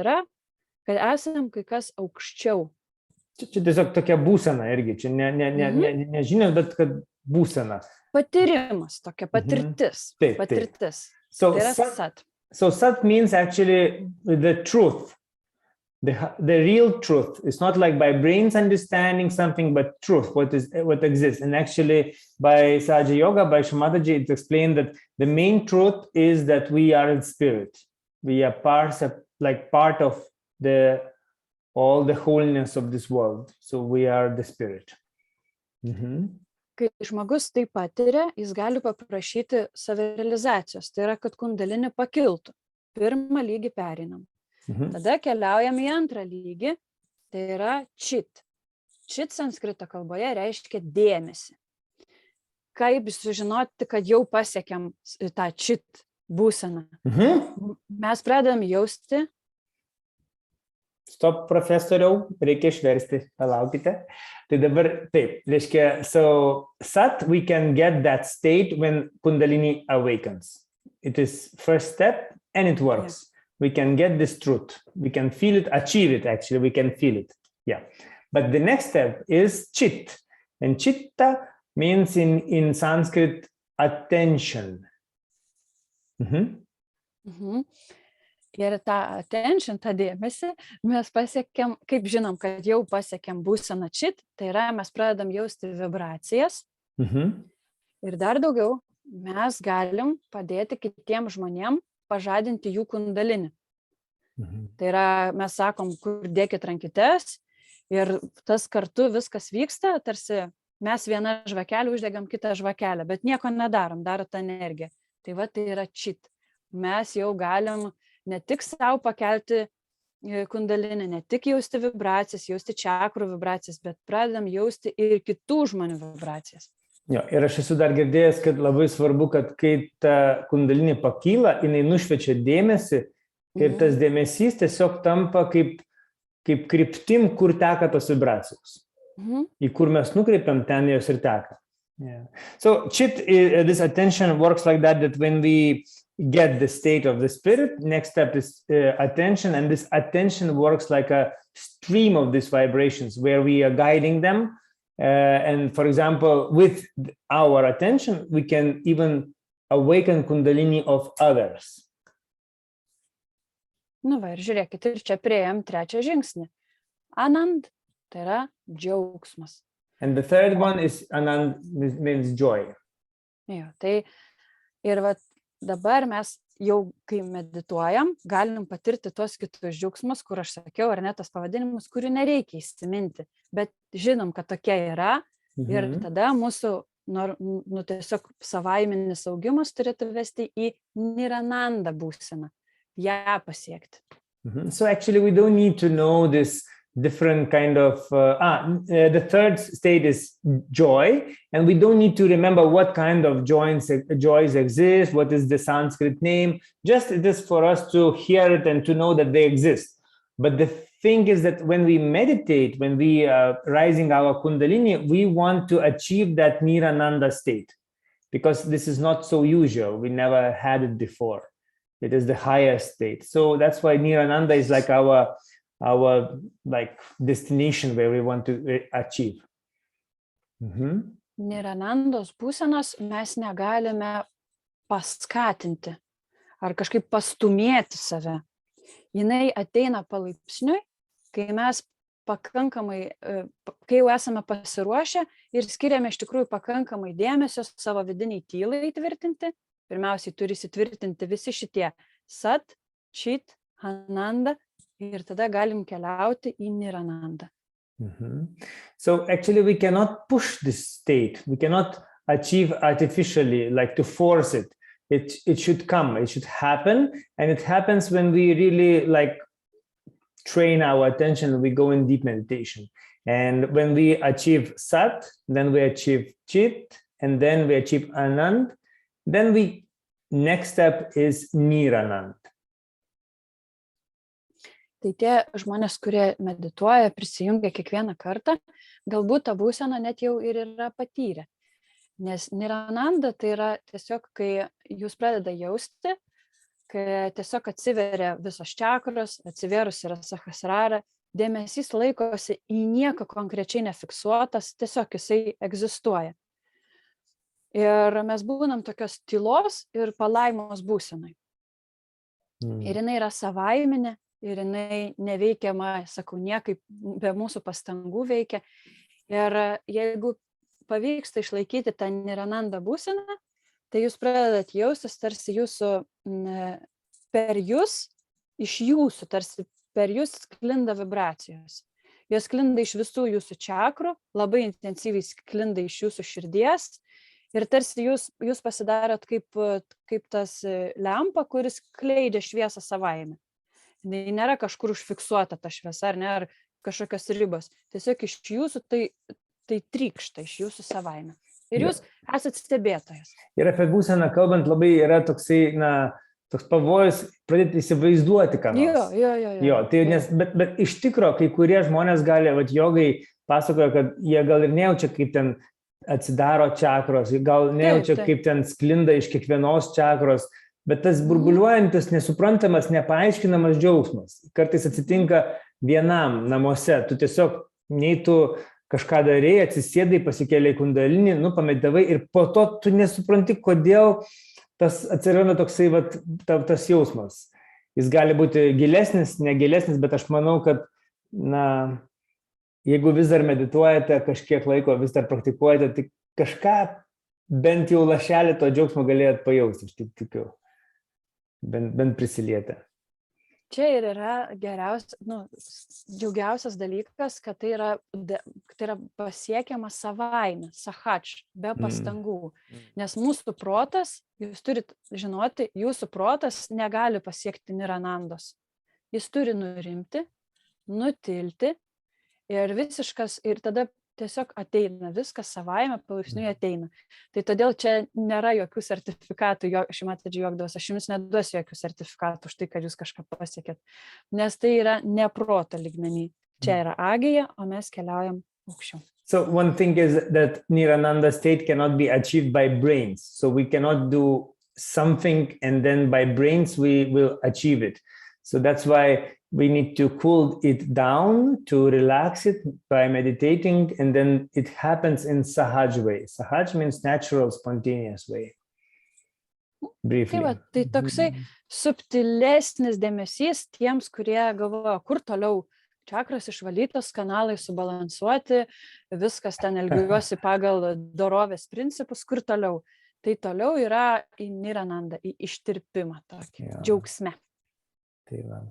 Speaker 3: esam kai kas aukščiau.
Speaker 1: Čia tiesiog tokia būsena irgi, čia ne žinios, bet kad būsena.
Speaker 3: Patyrimas, tokia patirtis. Patirtis. Tai yra sat.
Speaker 1: So sat means actually the truth, the real truth. It's not like by brains understanding something, but truth, what exists. And actually by Sahadža Yoga, by Shamataji, it's explained that the main truth is that we are in spirit. We are part of all the wholeness of this world. So we are the spirit.
Speaker 3: Kai žmogus tai patiria, jis gali paprašyti savirealizacijos. Tai yra, kad kundalini pakiltų. Pirmą lygį pereinam. Tada keliaujam į antrą lygį. Tai yra čit. Čit sanskrito kalboje reiškia dėmesį. Kaip sužinoti, kad jau pasiekėm tą čit būseną? Mes pradedam jausti.
Speaker 1: Stop, profesoriau, reikia išversti, palaukite. Tai dabar taip, reiškia, so sat, we can get that state when Kundalini awakens. It is first step and it works. Yeah. We can get this truth. We can feel it, achieve it actually, we can feel it. Yeah. But the next step is chit. And chitta means in Sanskrit attention.
Speaker 3: Ir tą attention, tą dėmesį, mes pasiekėm, kaip žinom, kad jau pasiekėm būseną čit, tai yra, mes pradedam jausti vibracijas. Ir dar daugiau, mes galim padėti kitiem žmonėm pažadinti jų kundalinį. Tai yra, mes sakom, kur dėkit rankytes ir tas kartu viskas vyksta, tarsi mes vieną žvakelę uždegam kitą žvakelę, bet nieko nedarom, daro tą energiją. Tai va, tai yra čit. Mes jau galim ne tik savo pakelti kundalinį, ne tik jausti vibracijas, jausti čakrų vibracijas, bet pradedam jausti ir kitų žmonių vibracijas.
Speaker 1: Jo, ir aš esu dar girdėjęs, kad labai svarbu, kad kai ta kundalinė pakyla, jinai nušviečia dėmesį ir tas dėmesys tiesiog tampa kaip kryptim, kur teka tos vibracijos. Į kur mes nukreipiam, ten jos ir teka. Yeah. So chit, this attention works like that when we get the state of the spirit, next step is attention, and this attention works like a stream of these vibrations where we are guiding them. And for example, with our attention, we can even awaken kundalini of others.
Speaker 3: Nu va, ir žiūrėkit, ir čia priėjom trečią žingsnį. Anand, tai yra džiaugsmas.
Speaker 1: And the third one is Anand, means joy.
Speaker 3: Jo, tai ir va, dabar mes jau, kai medituojam, galim patirti tuos kitus džiaugsmus, kur aš sakiau, ar ne, tas pavadinimus, kurių nereikia įsiminti, bet žinom, kad tokie yra, ir tada mūsų tiesiog savaiminis augimas turėtų vesti į Nirananda būseną, ją pasiekti.
Speaker 1: So actually we don't need to know this different kind of the third state is joy, and we don't need to remember what kind of joys exist, what is the Sanskrit name. Just it is for us to hear it and to know that they exist. But the thing is that when we meditate, when we are rising our kundalini, we want to achieve that Nirananda state, because this is not so usual. We never had it before. It is the highest state. So that's why Nirananda is like our like destination where we want to achieve.
Speaker 3: Niranandos būsenos mes negalime paskatinti ar kažkaip pastumėti save. Jinai ateina palaipsniui, kai mes pakankamai, kai jau esame pasiruošę ir skiriame iš tikrųjų pakankamai dėmesio savo vidiniai tylai įtvirtinti, pirmiausiai turi įsitvirtinti visi šitie sat, čit, ananda ir tada galim keliauti į niranandą.
Speaker 1: So actually we cannot push this state. We cannot achieve artificially, like to force it. It should come, it should happen. And it happens when we really like train our attention, we go in deep meditation. And when we achieve sat, then we achieve chit, and then we achieve anand. Then next step is niranand.
Speaker 3: Tai tie žmonės, kurie medituoja, prisijungia kiekvieną kartą, galbūt tą būseną net jau ir yra patyrę. Nes nirananda tai yra tiesiog, kai jūs pradeda jausti, kai tiesiog atsiveria visos čakros, atsivėrus yra sahasrara, dėmesys laikosi į nieką konkrečiai nefiksuotas, tiesiog jisai egzistuoja. Ir mes būnam tokios tylos ir palaimos būsenai. Ir jinai yra savaiminė, ir jinai neveikiama, sakau, niekaip be mūsų pastangų veikia. Ir jeigu pavyksta išlaikyti tą nirananda būseną, tai jūs pradedat jaustis tarsi jūsų per jūs, iš jūsų, tarsi per jūs sklinda vibracijos. Jos sklinda iš visų jūsų čakrų, labai intensyviai sklinda iš jūsų širdies ir tarsi jūs pasidarot kaip tas lempa, kuris skleidžia šviesą savaime. Nėra kažkur užfiksuota ta šviesa, ar kažkokios ribos. Tiesiog iš jūsų tai trykšta, iš jūsų savaime. Ir jūs esate stebėtojas.
Speaker 1: Ir apie būseną kalbant labai yra toksai, toks pavojus pradėti įsivaizduoti, ką nors. Jo. Tai bet iš tikro, kai kurie žmonės gali, jogai pasakoja, kad jie gal ir nejaučia, kaip ten atsidaro čakros, gal nejaučia, kaip ten sklinda iš kiekvienos čakros, bet tas burbuliuojantis, nesuprantamas, nepaaiškinamas džiaugsmas. Kartais atsitinka vienam namuose, tu tiesiog nei tu kažką darei, atsisėdai, pasikėlei kundalinį, pameditavai ir po to tu nesupranti, kodėl tas atsiranda toksai tas jausmas. Jis gali būti gilesnis, negilesnis, bet aš manau, kad jeigu vis dar medituojate kažkiek laiko, vis dar praktikuojate, tai kažką bent jau lašelį to džiaugsmo galėjot pajausti, aš taip tikiu. Bent prisilietę.
Speaker 3: Čia ir yra džiaugiausias dalykas, kad tai yra pasiekiama savaime, sahadž, be pastangų. Nes mūsų protas, jūs turite žinoti, jūsų protas negali pasiekti niranandos. Jis turi nurimti, nutilti ir tada tiesiog ateina, viskas savaime, palaipsniui ateina. Tai todėl čia nėra jokių sertifikatų, Sahadža Jogos, aš jums neduosiu jokių sertifikatų už tai, kad jūs kažką pasiekėt. Nes tai yra ne proto lygmenį. Čia yra agija, o mes keliaujam aukščiau.
Speaker 1: So one thing is that nirananda state cannot be achieved by brains. So we cannot do something and then by brains we will achieve it. So that's why we need to cool it down, to relax it by meditating, and then it happens in Sahaj way. Sahaj means natural, spontaneous way. Briefly.
Speaker 3: Tai toksai subtilesnis dėmesys tiems, kurie galvoja, kur toliau, čakros išvalytos, kanalai subalansuoti, viskas ten elgiuosi pagal dorovės principus, kur toliau. Tai toliau yra į niranandą, į ištirpimą tokį, džiaugsme.
Speaker 1: Tai va.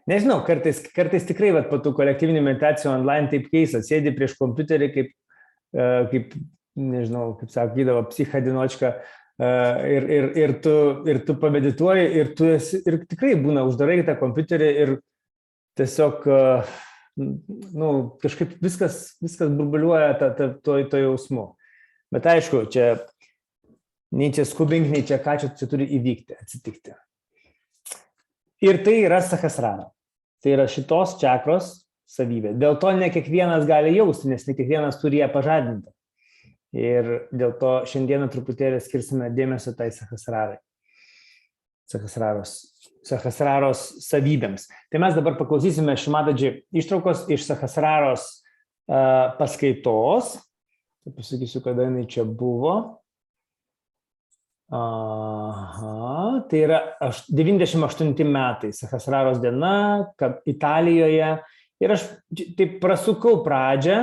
Speaker 1: Nežinau, kartais tikrai po tų kolektyvinių meditacijų online taip keista, sėdi prieš kompiuterį kaip nežinau, kaip sakydavo, psichadinočka ir tu pamedituoji ir tikrai būna, uždarai tą kompiuterį ir tiesiog kažkaip viskas burbuliuoja to jausmu. Bet aišku, čia nei čia skubink, nei čia ką čia turi įvykti, atsitikti. Ir tai yra sahasrara. Tai yra šitos čakros savybė. Dėl to ne kiekvienas gali jausti, nes ne kiekvienas turi ją pažadinti. Ir dėl to šiandieną truputėlį skirsime dėmesio tai sahasrarai. Sahasraros savybėms. Tai mes dabar paklausysime Sahadža ištraukos iš sahasraros paskaitos. Pasakysiu, kada jinai čia buvo. Tai yra 98 metai, Sahasraros diena, Italijoje, Ir aš taip prasukau pradžią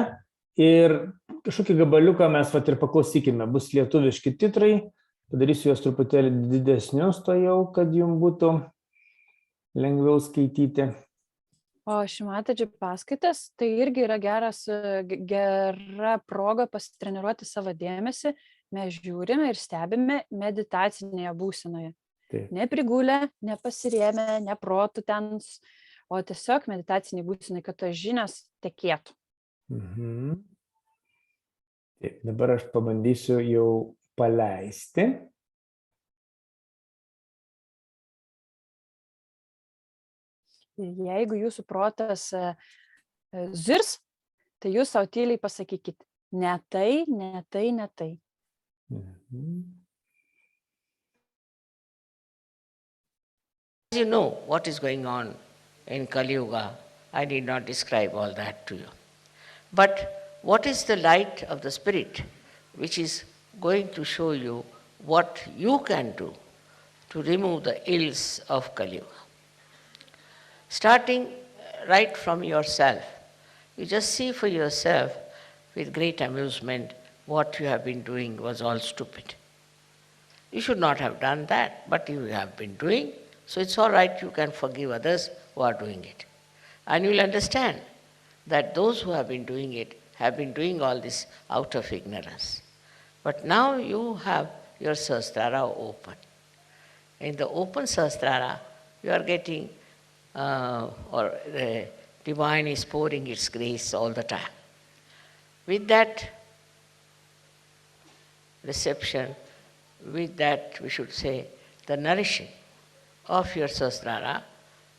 Speaker 1: ir kažkokį gabaliuką mes vat ir paklausykime. Bus lietuviški titrai, padarysiu juos truputėlį didesnius to jau, kad jums būtų lengviau skaityti.
Speaker 3: O šimatadžių paskaitas, tai irgi yra gera proga pasitreniruoti savo dėmesį. Mes žiūrime ir stebime meditacinėje būsenoje.
Speaker 1: Taip.
Speaker 3: Neprigulę, nepasirėmę, neprotų ten, o tiesiog meditaciniai būsenai, kad tos žinios tekėtų.
Speaker 1: Mhm. Taip, dabar aš pabandysiu jau paleisti.
Speaker 3: Jeigu jūsų protas zirs, tai jūs savo tyliai pasakykit, ne tai, ne tai, ne tai.
Speaker 1: Mhm.
Speaker 4: You know what is going on in Kali Yuga. I need not describe all that to you. But what is the light of the Spirit which is going to show you what you can do to remove the ills of Kali Yuga? Starting right from yourself. You just see for yourself with great amusement what you have been doing was all stupid. You should not have done that, but you have been doing, so it's all right, you can forgive others who are doing it. And you will understand that those who have been doing it have been doing all this out of ignorance. But now you have your Sahasrara open. In the open Sahasrara, you are getting or the divine is pouring its grace all the time. With that reception, with that, we should say, the nourishing of your Sahasrara,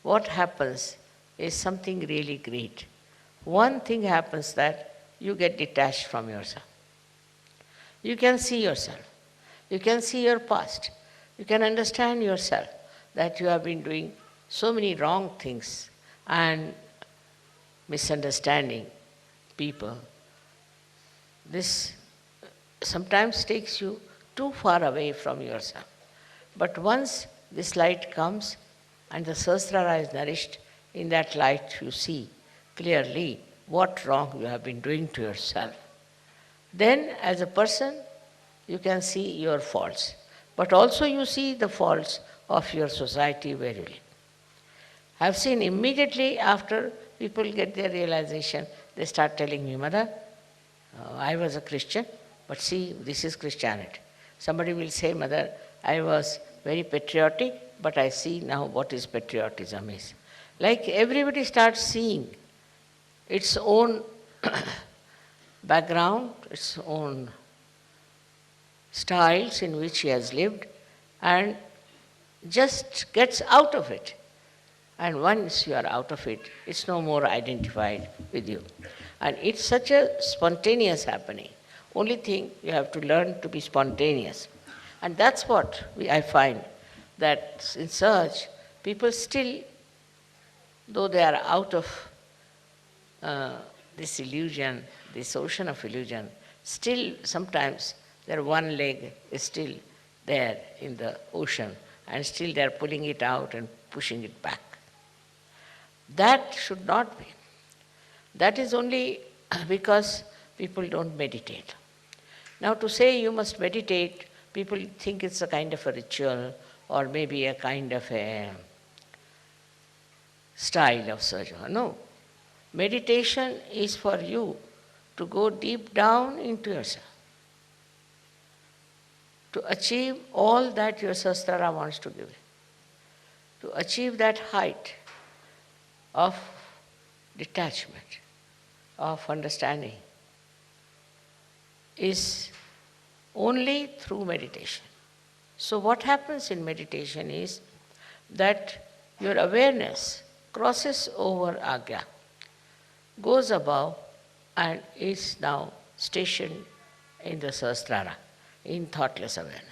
Speaker 4: what happens is something really great. One thing happens that you get detached from yourself. You can see yourself. You can see your past. You can understand yourself that you have been doing so many wrong things and misunderstanding people. This sometimes takes you too far away from yourself. But once this light comes and the Sahasrara is nourished, in that light you see clearly what wrong you have been doing to yourself. Then as a person you can see your faults, but also you see the faults of your society where you live. I have seen immediately after people get their realization, they start telling me, Mother, I was a Christian, but see, this is Christianity. Somebody will say, Mother, I was very patriotic, but I see now what is patriotism is. Like everybody starts seeing its own background, its own styles in which he has lived, and just gets out of it. And once you are out of it, it's no more identified with you. And it's such a spontaneous happening. Only thing, you have to learn to be spontaneous. And that's what I find, that in search, people still, though they are out of this illusion, this ocean of illusion, still sometimes their one leg is still there in the ocean, and still they are pulling it out and pushing it back. That should not be. That is only because people don't meditate. Now to say you must meditate, people think it's a kind of a ritual or maybe a kind of a style of sadhana. No. Meditation is for you to go deep down into yourself, to achieve all that your Sahasrara wants to give you, to achieve that height of detachment, of understanding, is only through meditation. So what happens in meditation is that your awareness crosses over Agya, goes above and is now stationed in the Sahasrara, in thoughtless awareness.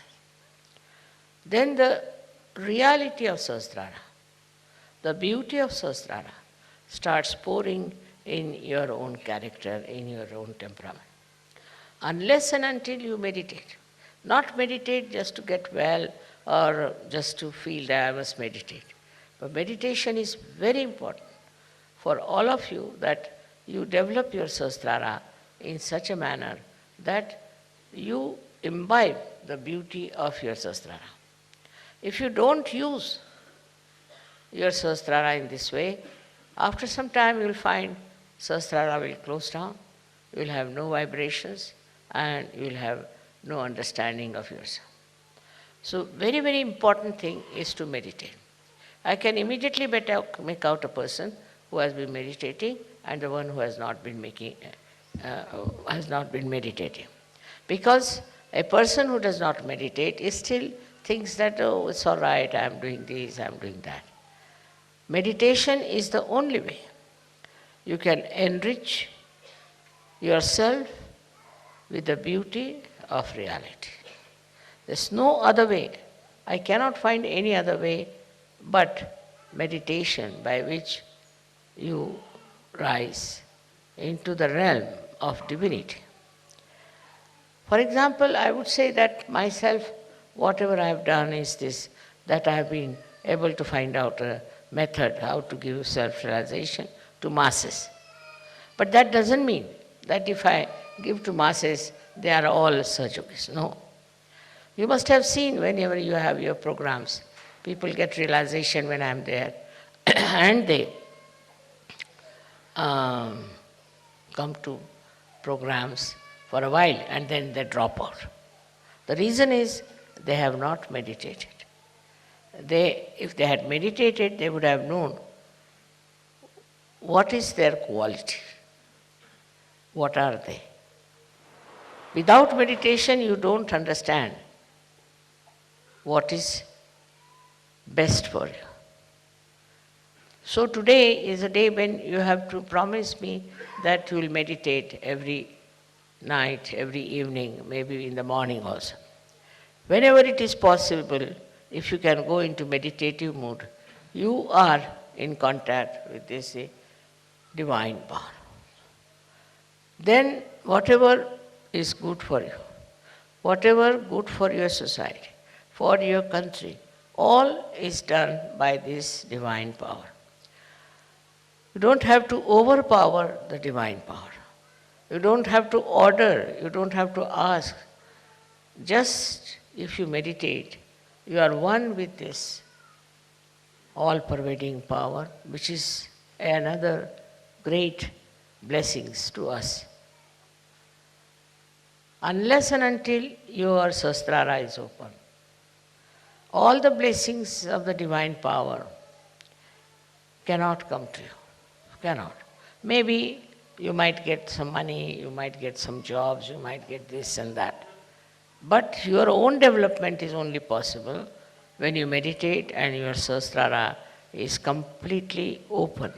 Speaker 4: Then the reality of Sahasrara, the beauty of Sahasrara starts pouring in your own character, in your own temperament. Unless and until you meditate. Not meditate just to get well or just to feel that I must meditate. But meditation is very important for all of you that you develop your Sahasrara in such a manner that you imbibe the beauty of your Sahasrara. If you don't use your Sahasrara in this way, after some time you will find Sahasrara will close down, you will have no vibrations, and you will have no understanding of yourself. So very, very important thing is to meditate. I can immediately make out a person who has been meditating and the one who has not been meditating. Because a person who does not meditate is still thinks that, oh, it's all right, I am doing this, I am doing that. Meditation is the only way you can enrich yourself with the beauty of reality. There's no other way. I cannot find any other way but meditation by which you rise into the realm of divinity. For example, I would say that myself, whatever I have done is this, that I have been able to find out a method how to give self-realization to masses. But that doesn't mean that if I give to masses, they are all Sahadža Jogis. No. You must have seen whenever you have your programs, people get realization when I am there and they come to programs for a while and then they drop out. The reason is they have not meditated. If they had meditated, they would have known what is their quality, what are they. Without meditation, you don't understand what is best for you. So today is a day when you have to promise me that you will meditate every night, every evening, maybe in the morning also. Whenever it is possible, if you can go into meditative mood, you are in contact with this divine power. Then whatever is good for you, whatever good for your society, for your country, all is done by this divine power. You don't have to overpower the divine power. You don't have to order, you don't have to ask. Just if you meditate, you are one with this all-pervading power, which is another great blessings to us. Unless and until your Sahasrara is open, all the blessings of the divine power cannot come to you. Cannot. Maybe you might get some money, you might get some jobs, you might get this and that. But your own development is only possible when you meditate and your Sahasrara is completely open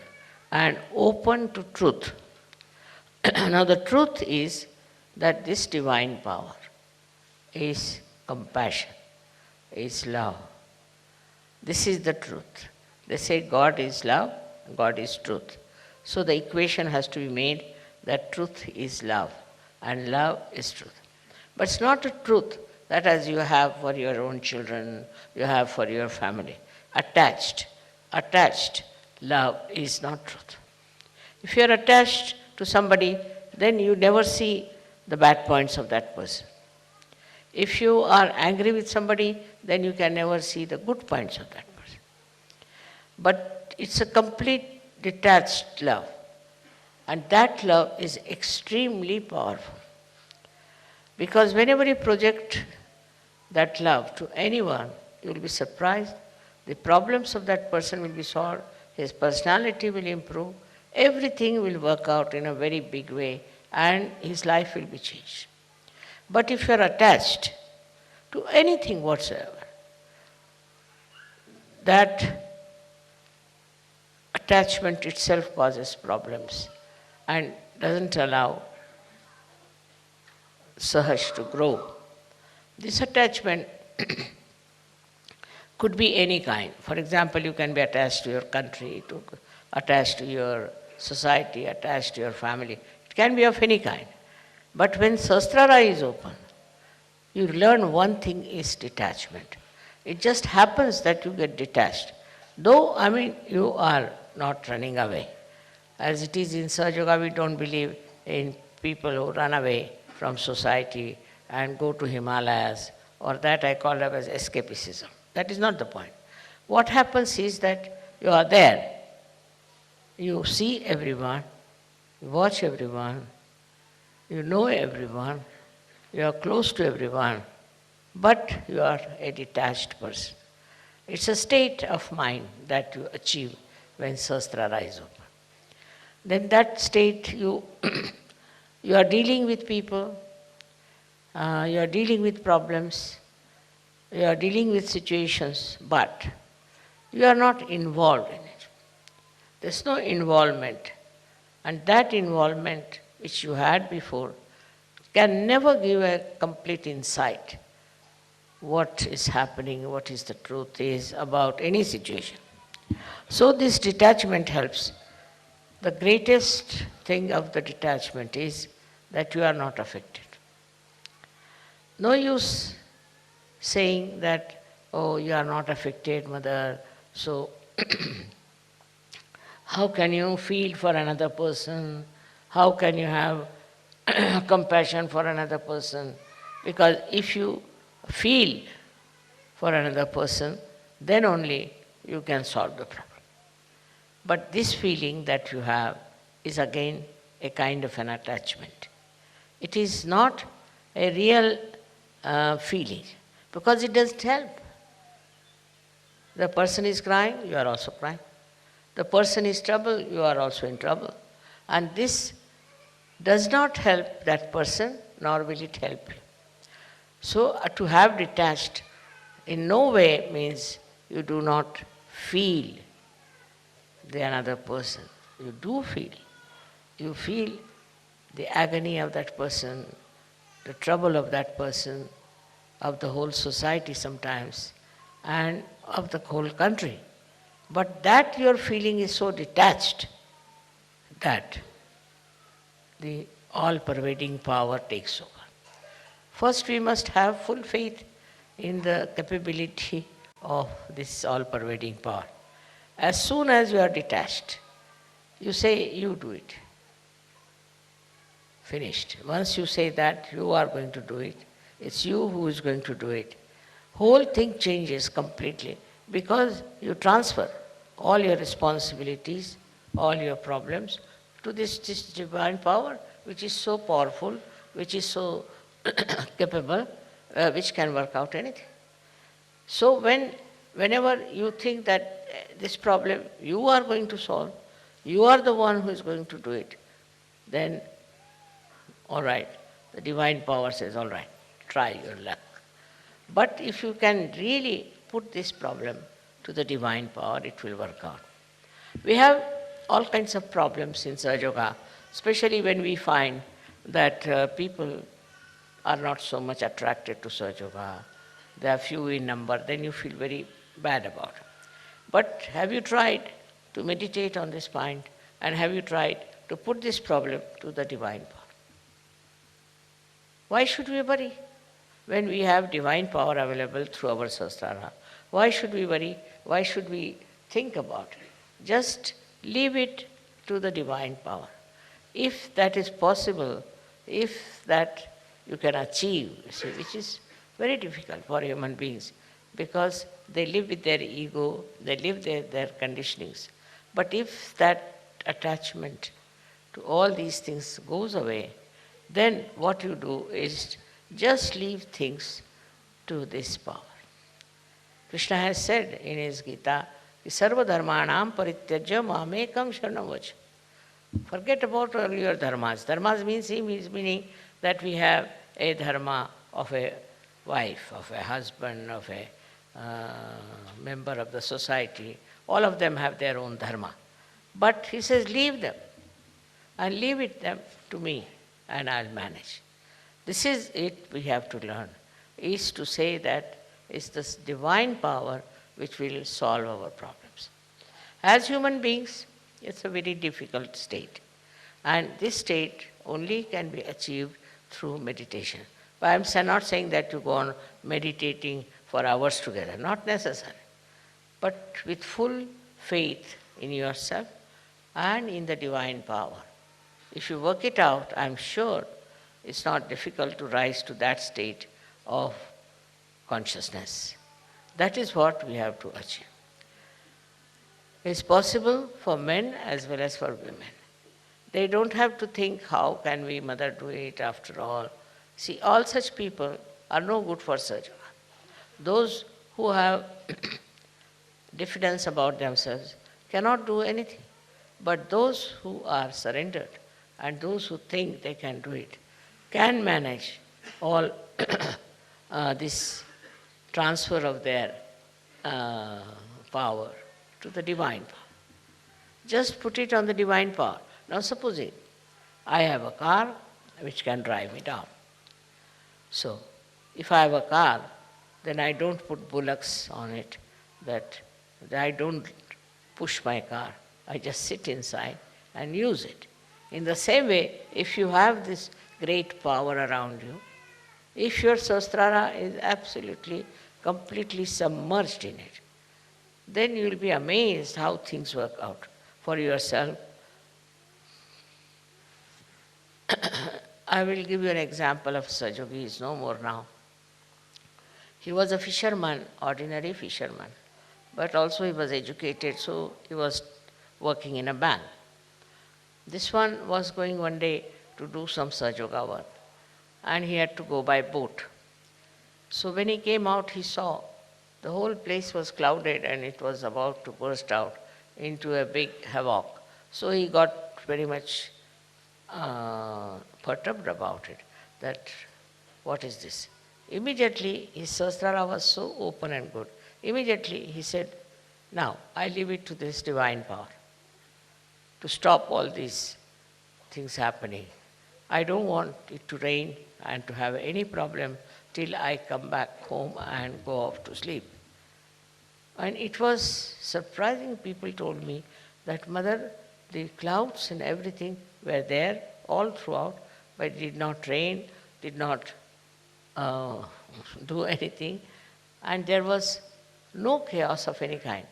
Speaker 4: and open to truth. Now the truth is that this divine power is compassion, is love. This is the truth. They say God is love, God is truth. So the equation has to be made that truth is love and love is truth. But it's not a truth that as you have for your own children, you have for your family. Attached love is not truth. If you are attached to somebody, then you never see the bad points of that person. If you are angry with somebody, then you can never see the good points of that person. But it's a complete detached love. And that love is extremely powerful. Because whenever you project that love to anyone, you will be surprised. The problems of that person will be solved. His personality will improve. Everything will work out in a very big way and his life will be changed. But if you are attached to anything whatsoever, that attachment itself causes problems and doesn't allow Sahaj to grow. This attachment could be any kind. For example, you can be attached to your country, attached to your society, attached to your family. It can be of any kind. But when Sahasrara is open, you learn one thing is detachment. It just happens that you get detached. Though, you are not running away. As it is in Sahadža Yoga, we don't believe in people who run away from society and go to Himalayas, or that I call it as escapism. That is not the point. What happens is that you are there. You see everyone, you watch everyone, you know everyone, you are close to everyone, but you are a detached person. It's a state of mind that you achieve when Sahasrara rise up. Then that state you are dealing with people, you are dealing with problems, you are dealing with situations, but you are not involved in it. There's no involvement. And that involvement which you had before can never give a complete insight what is happening, what is the truth is about any situation. So this detachment helps. The greatest thing of the detachment is that you are not affected. No use saying that, oh, you are not affected, mother, so how can you feel for another person? How can you have compassion for another person? Because if you feel for another person, then only you can solve the problem. But this feeling that you have is again a kind of an attachment. It is not a real feeling, because it doesn't help. The person is crying, you are also crying. The person is trouble, you are also in trouble. And this does not help that person, nor will it help you. So to have detached in no way means you do not feel the another person. You do feel. You feel the agony of that person, the trouble of that person, of the whole society sometimes, and of the whole country. But that your feeling is so detached that the all-pervading power takes over. First, we must have full faith in the capability of this all-pervading power. As soon as you are detached, you say, you do it. Finished. Once you say that you are going to do it, it's you who is going to do it, whole thing changes completely, because you transfer all your responsibilities, all your problems to this divine power, which is so powerful, which is so capable, which can work out anything. So whenever you think that this problem you are going to solve, you are the one who is going to do it, then all right, the divine power says, all right, try your luck. But if you can really put this problem to the divine power, it will work out. We have all kinds of problems in Sahadža Yoga, especially when we find that people are not so much attracted to Sahadža Yoga. They are few in number, then you feel very bad about it. But have you tried to meditate on this point, and have you tried to put this problem to the divine power? Why should we worry when we have divine power available through our Sahasrara? Why should we worry? Why should we think about it? Just leave it to the divine power. If that is possible, if that you can achieve, see, which is very difficult for human beings, because they live with their ego, they live their conditionings. But if that attachment to all these things goes away, then what you do is just leave things to this power. Krishna has said in his Gita, Sarva dharmanam parityajya mamekam sharanam vacha. Forget about all your dharmas. Dharmas meaning that we have a dharma of a wife, of a husband, of a member of the society. All of them have their own dharma. But he says, leave them and leave it them to me, and I'll manage. This is it we have to learn, is to say that it's this divine power which will solve our problems. As human beings, it's a very difficult state. And this state only can be achieved through meditation. But I'm not saying that you go on meditating for hours together, not necessary. But with full faith in yourself, and in the divine power. If you work it out, I'm sure it's not difficult to rise to that state of consciousness. That is what we have to achieve. It's possible for men as well as for women. They don't have to think, how can we, mother, do it after all? See, all such people are no good for Sahadža Yoga. Those who have diffidence about themselves cannot do anything. But those who are surrendered and those who think they can do it can manage all this transfer of their power to the divine power. Just put it on the divine power. Now supposing I have a car which can drive me down. So if I have a car, then I don't put bullocks on it, that I don't push my car. I just sit inside and use it. In the same way, if you have this great power around you, if your sahasrara is absolutely, completely submerged in it, then you will be amazed how things work out for yourself. I will give you an example of Sahadža Yogi. He is no more now. He was a fisherman, ordinary fisherman, but also he was educated, so he was working in a bank. This one was going one day to do some Sahadža Yoga work, and he had to go by boat. So when he came out, he saw the whole place was clouded and it was about to burst out into a big havoc. So he got very much perturbed about it, that what is this? Immediately his sahasrara was so open and good. Immediately he said, now I leave it to this divine power to stop all these things happening. I don't want it to rain and to have any problem till I come back home and go off to sleep. And it was surprising. People told me that, Mother, the clouds and everything were there all throughout, but it did not rain, did not do anything, and there was no chaos of any kind.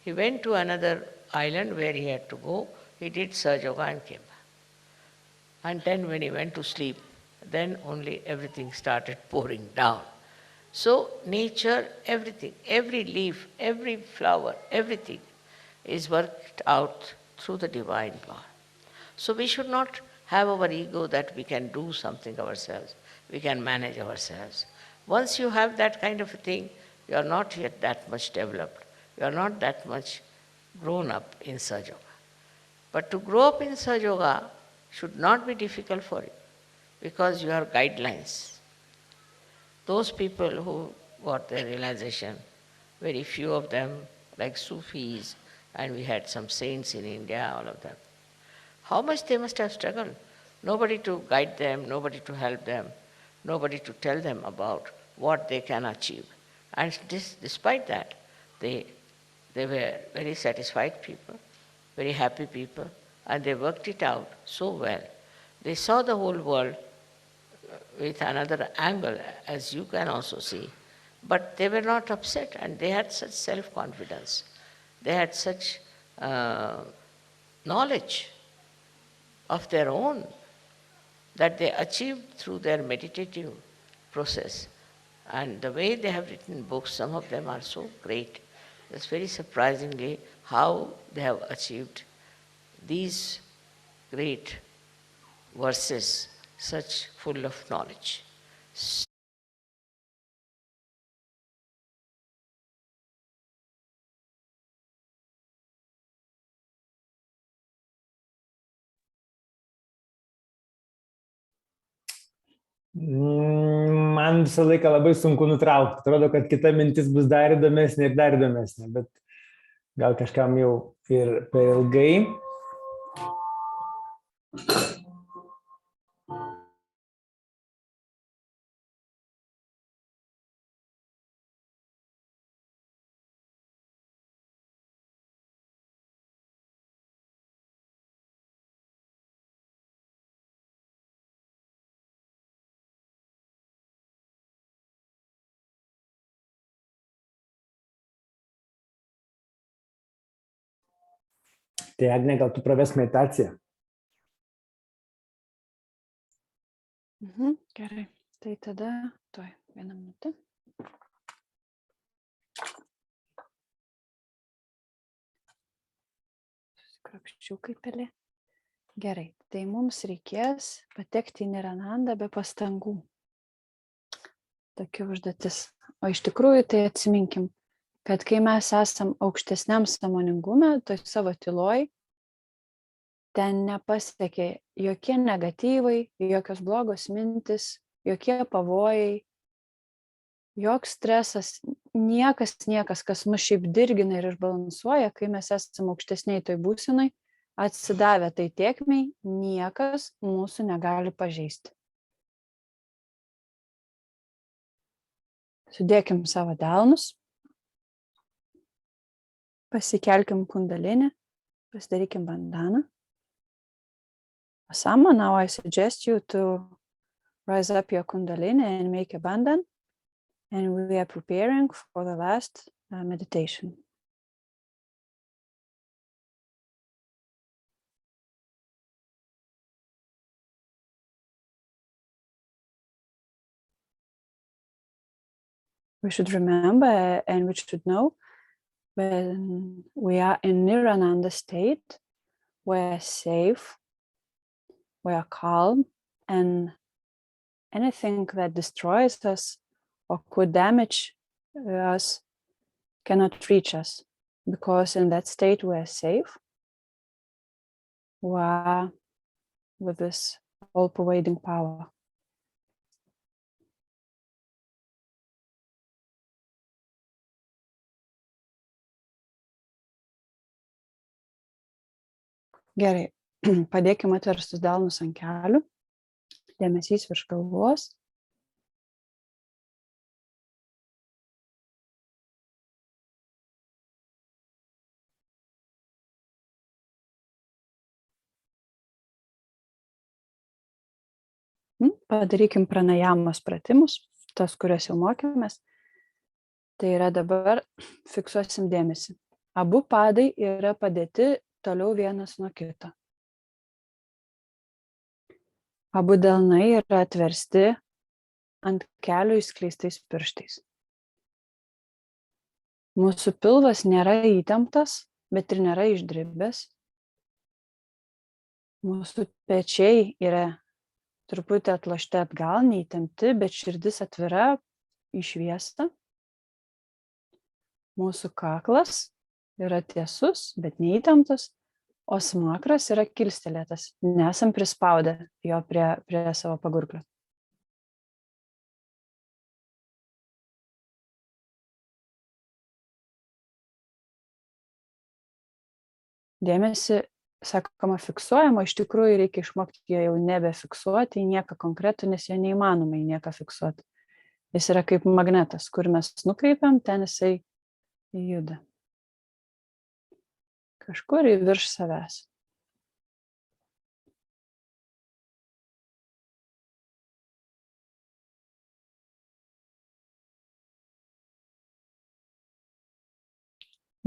Speaker 4: He went to another island where he had to go, he did Sahadža Yoga and came back. And then when he went to sleep, then only everything started pouring down. So nature, everything, every leaf, every flower, everything is worked out through the divine power. So we should not have our ego that we can do something ourselves, we can manage ourselves. Once you have that kind of a thing, you are not yet that much developed, you are not that much grown up in Sahadža Yoga. But to grow up in Sahadža Yoga should not be difficult for you, because you have guidelines. Those people who got their realization, very few of them, like Sufis, and we had some saints in India, all of them, how much they must have struggled. Nobody to guide them, nobody to help them, nobody to tell them about what they can achieve. And despite that, they were very satisfied people, very happy people, and they worked it out so well. They saw the whole world with another angle, as you can also see. But they were not upset, and they had such self-confidence. They had such knowledge of their own that they achieved through their meditative process. And the way they have written books, some of them are so great. It's very surprisingly how they have achieved these great verses, such full of knowledge.
Speaker 1: Man visą laiką labai sunku nutraukti. Atrodo, kad kita mintis bus dar įdomesnė ir dar įdomesnė, bet gal kažkam jau ir per ilgai. Tai Agne, gal tu praves meditaciją?
Speaker 3: Gerai. Tai tada, vieną minutę. Susikrapščiau kaip pelė. Gerai, tai mums reikės patekti į niranandą be pastangų. Tokia užduotis. O iš tikrųjų tai atsiminkim, kad kai mes esam aukštesniam sąmoningume, toj savo tyloj, ten nepasiekia jokie negatyvai, jokios blogos mintis, jokie pavojai, joks stresas, niekas, kas mus šiaip dirgina ir išbalansuoja, kai mes esam aukštesniai toj būsenai, atsidavę tai tėkmei, niekas mūsų negali pažeisti. Sudėkim savo delnus, pasikelkim kundalinį, pasidarykim bandaną. Asama, now I suggest you to rise up your kundalini and make a bandhan, and we are preparing for the last meditation. We should remember and we should know when we are in Nirananda state, we are safe, we are calm, and anything that destroys us or could damage us cannot reach us, because in that state we are safe, we are with this all-pervading power. Gerai, padėkime atverstus delnus ant kelių, dėmesys virš galvos. Padarykim pranajamos pratimus, tos, kuriuos jau mokėmės. Tai yra dabar fiksuosim dėmesį. Abu padai yra padėti toliau vienas nuo kito. Abu delnai yra atversti ant kelių išskleistais pirštais. Mūsų pilvas nėra įtemptas, bet ir nėra išdribęs. Mūsų pečiai yra truputį atlošti atgal, neįtempti, bet širdis atvira, išviesta. Mūsų kaklas yra tiesus, bet neįtemptas, o smakras yra kilstelėtas. Nesam prispaudę jo prie savo pagurklio. Dėmesį, sakoma, fiksuojama, iš tikrųjų reikia išmokti jo jau nebefiksuoti į nieką konkretų, nes jo neįmanoma į nieką fiksuoti. Jis yra kaip magnetas, kur mes nukreipiam, ten jisai juda. Kažkur į virš savęs.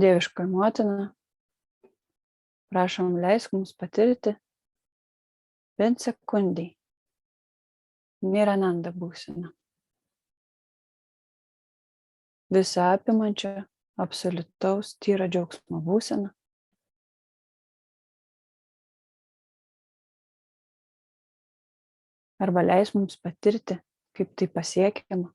Speaker 3: Dieviškoji motina, prašom leisk mums patirti bent sekundį Nirananda būseną. Visą apimančią, absoliutaus tyro džiaugsmo būseną. Arba leis mums patirti, kaip tai pasiekiama.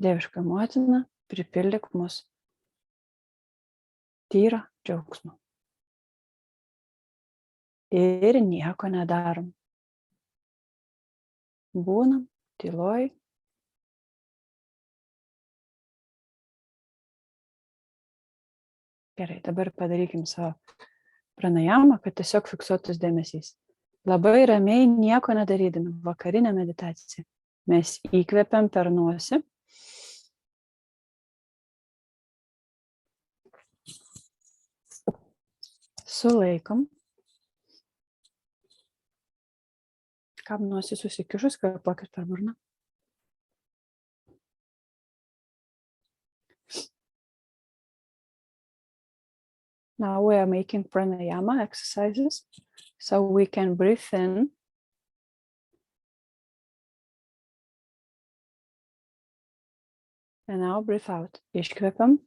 Speaker 3: Dieviška motina, pripildyk mus tyro džiaugsmo. Ir nieko nedarom. Būnam tyloj. Gerai, dabar padarykim savo pranajamą, kad tiesiog fiksuotus dėmesys. Labai ramiai, nieko nedarydami, vakarinė meditacija. Mes įkvepiam per nosį. Sulaikom. Kam nosis susikišus, kvėpuokit per burną. Now we are making pranayama exercises, so we can breathe in and now breathe out. Iškvepiam.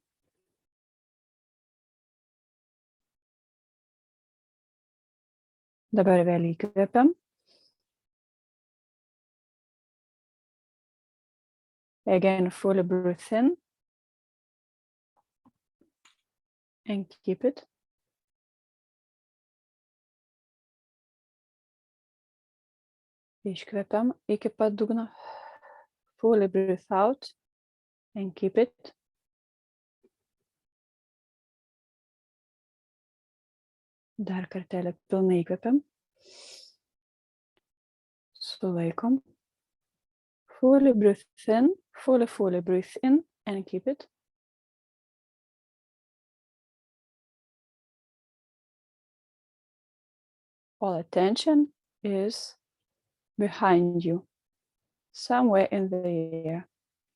Speaker 3: Dabar vėl įkvepiam. Again, fully breathe in and keep it. Iškvepiam iki pat dugno. Fully breathe out and keep it. Dar kartelį pilnai įkvepiam. Sulaikom. Fully breathe in, fully breathe in and keep it. All attention is behind you, somewhere in the air,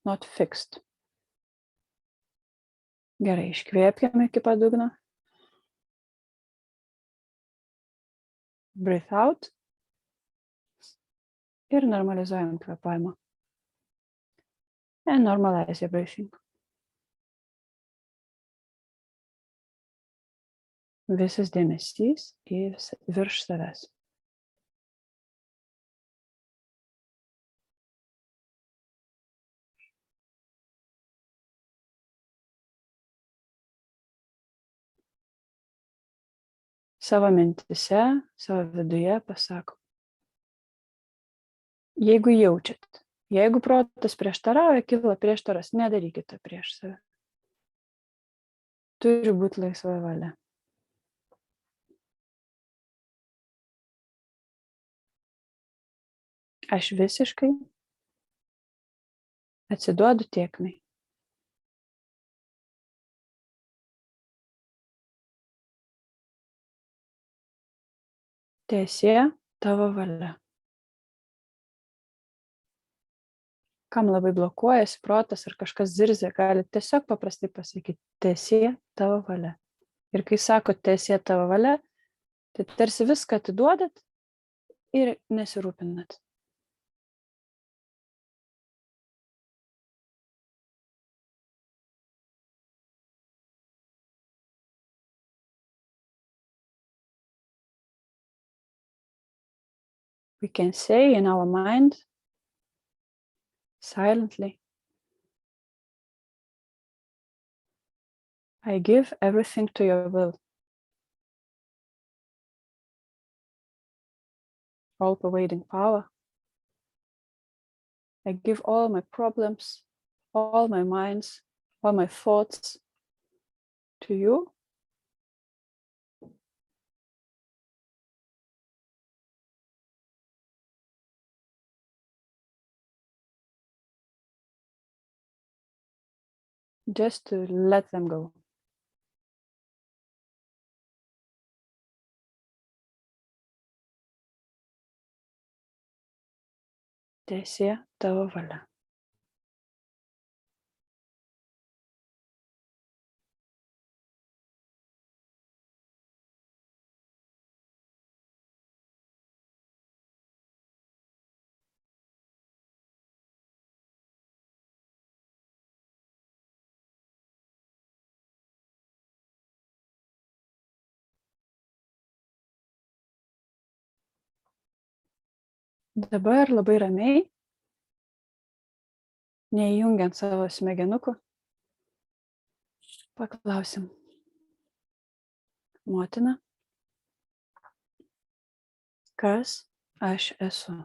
Speaker 3: not fixed. Gerai, iškvėpkime iki pat dugno. Breathe out. Ir normalizuojam kvėpavimą. And normalize your breathing. Visas dėmesys virš savęs. Savo mintise, savo viduje pasakom. Jeigu jaučiat, jeigu protas prieštarauja, kyla prieštaras, nedarykite prieš save. Turi būti laisva valia. Aš visiškai atsiduodu tėkmei. Teesie tavo valia. Kam labai blokuojasi protas ar kažkas zirzia, gali tiesiog paprastai pasakyti, teesie tavo valia. Ir kai sako teesie tavo valia, tai tarsi viską atiduodat ir nesirūpinat. We can say in our mind, silently, I give everything to your will. All pervading power. I give all my problems, all my minds, all my thoughts to you. Just to let them go. Teesie tavo valia. Dabar labai ramiai, neįjungiant savo smegenukų, paklausim. Motina, kas aš esu?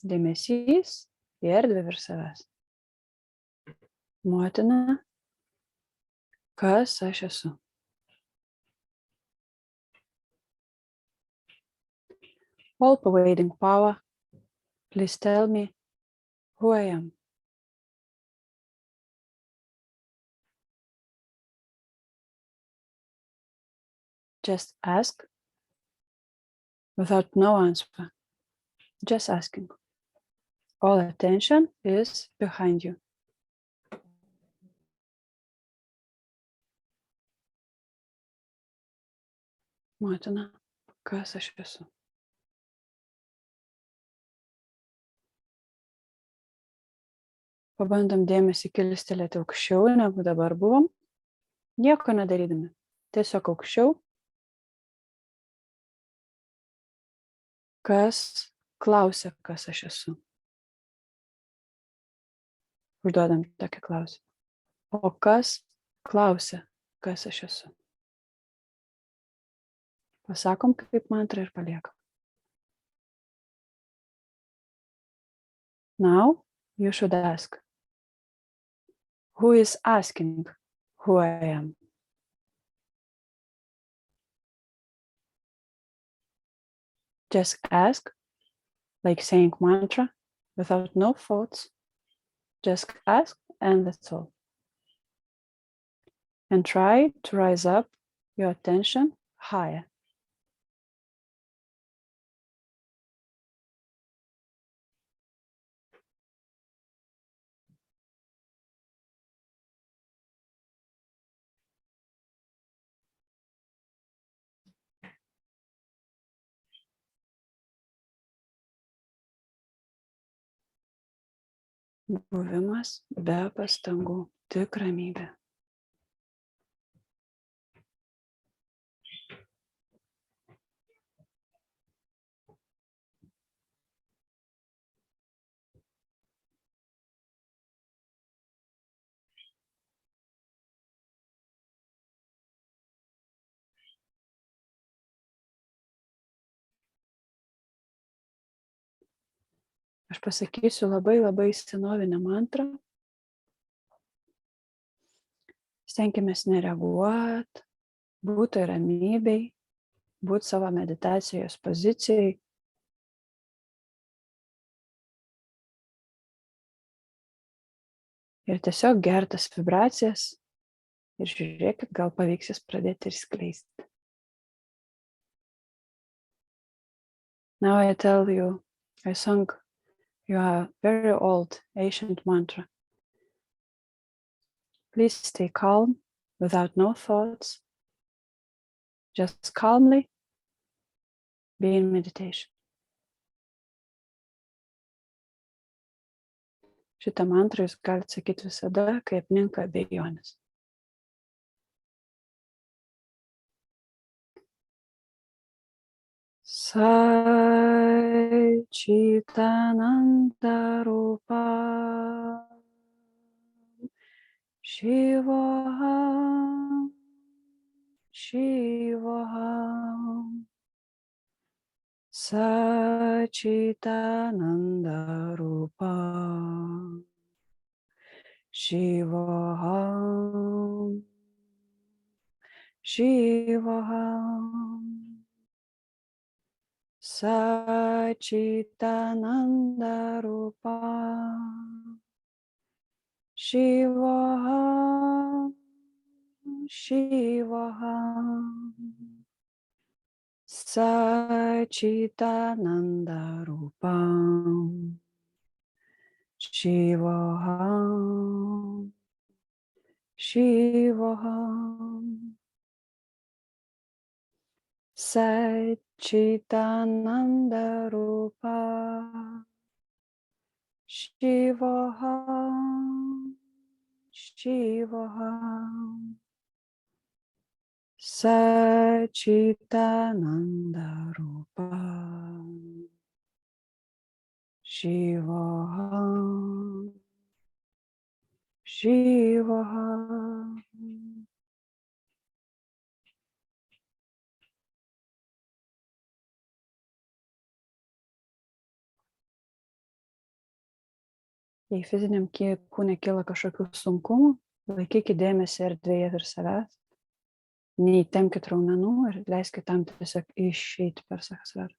Speaker 3: Dėmesys į erdvę virš savęs. Motina, kas aš esu? All pervading power, please tell me who I am. Just ask without no answer. Just asking. All attention is behind you. Motina, kas aš esu? Pabandom dėmesį kilstelėti aukščiau, negu dabar buvom. Nieko nedarydami. Tiesiog aukščiau. Kas klausia, kas aš esu? Užduodam tokį klausimą. O kas klausia, kas aš esu? Pasakom kaip mantrą ir paliekam. Now you should ask. Who is asking who I am? Just ask, like saying mantra, without no thoughts. Just ask, and that's all. And try to rise up your attention higher. Buvimas be pastangų, tik ramybė. Aš pasakysiu labai senovinę mantrą. Stenkimės nereaguot, būti ramybei, būti savo meditacijos pozicijai. Ir tiesiog gertas vibracijas ir žiūrėkit, gal pavyks jas pradėti ir skleisti. Now I tell you, I sung your very old ancient mantra. Please stay calm, without no thoughts. Just calmly be in meditation. Šitą mantrą jūs galite sakyti visada, kai apninka abejonės. Satchitananda Rupa Shivoham Shivoham Satchitananda Rupa Shivoham Shivoham Satchitananda Rupa Shivoham Shivoham Satchitananda Rupa Shivoham Shivoham Satchitananda Rupa Shivoham Shivoham Satchitananda Rupa Shivoham Shivoham. Jei fiziniam kūne kyla kažkokių sunkumų, laikykite dėmesį erdvėje virš savęs, neįtempkite raumenų ir leiskite tam tiesiog išeiti per sahasrarą.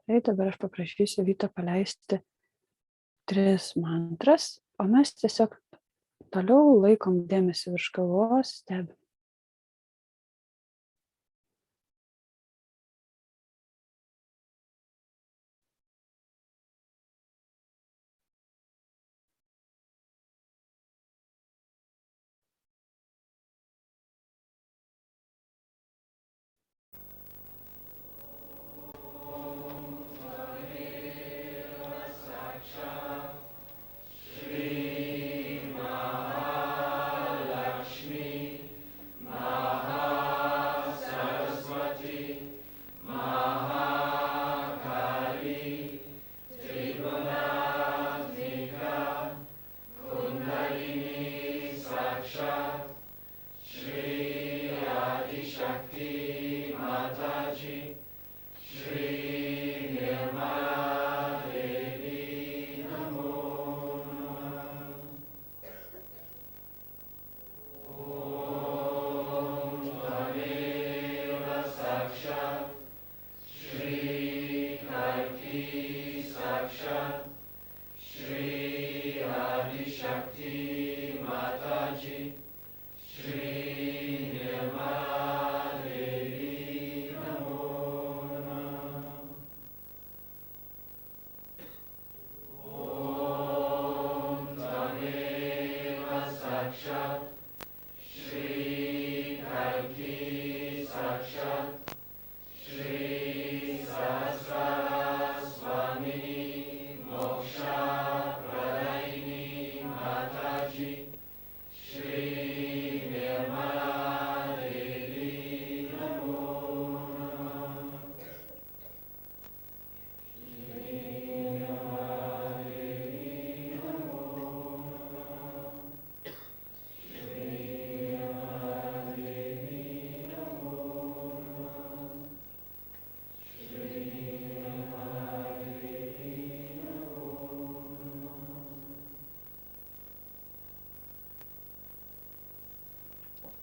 Speaker 3: Tai dabar aš paprašysiu Vyto paleisti 3 mantras, o mes tiesiog toliau laikom dėmesį virš galvos, stebim.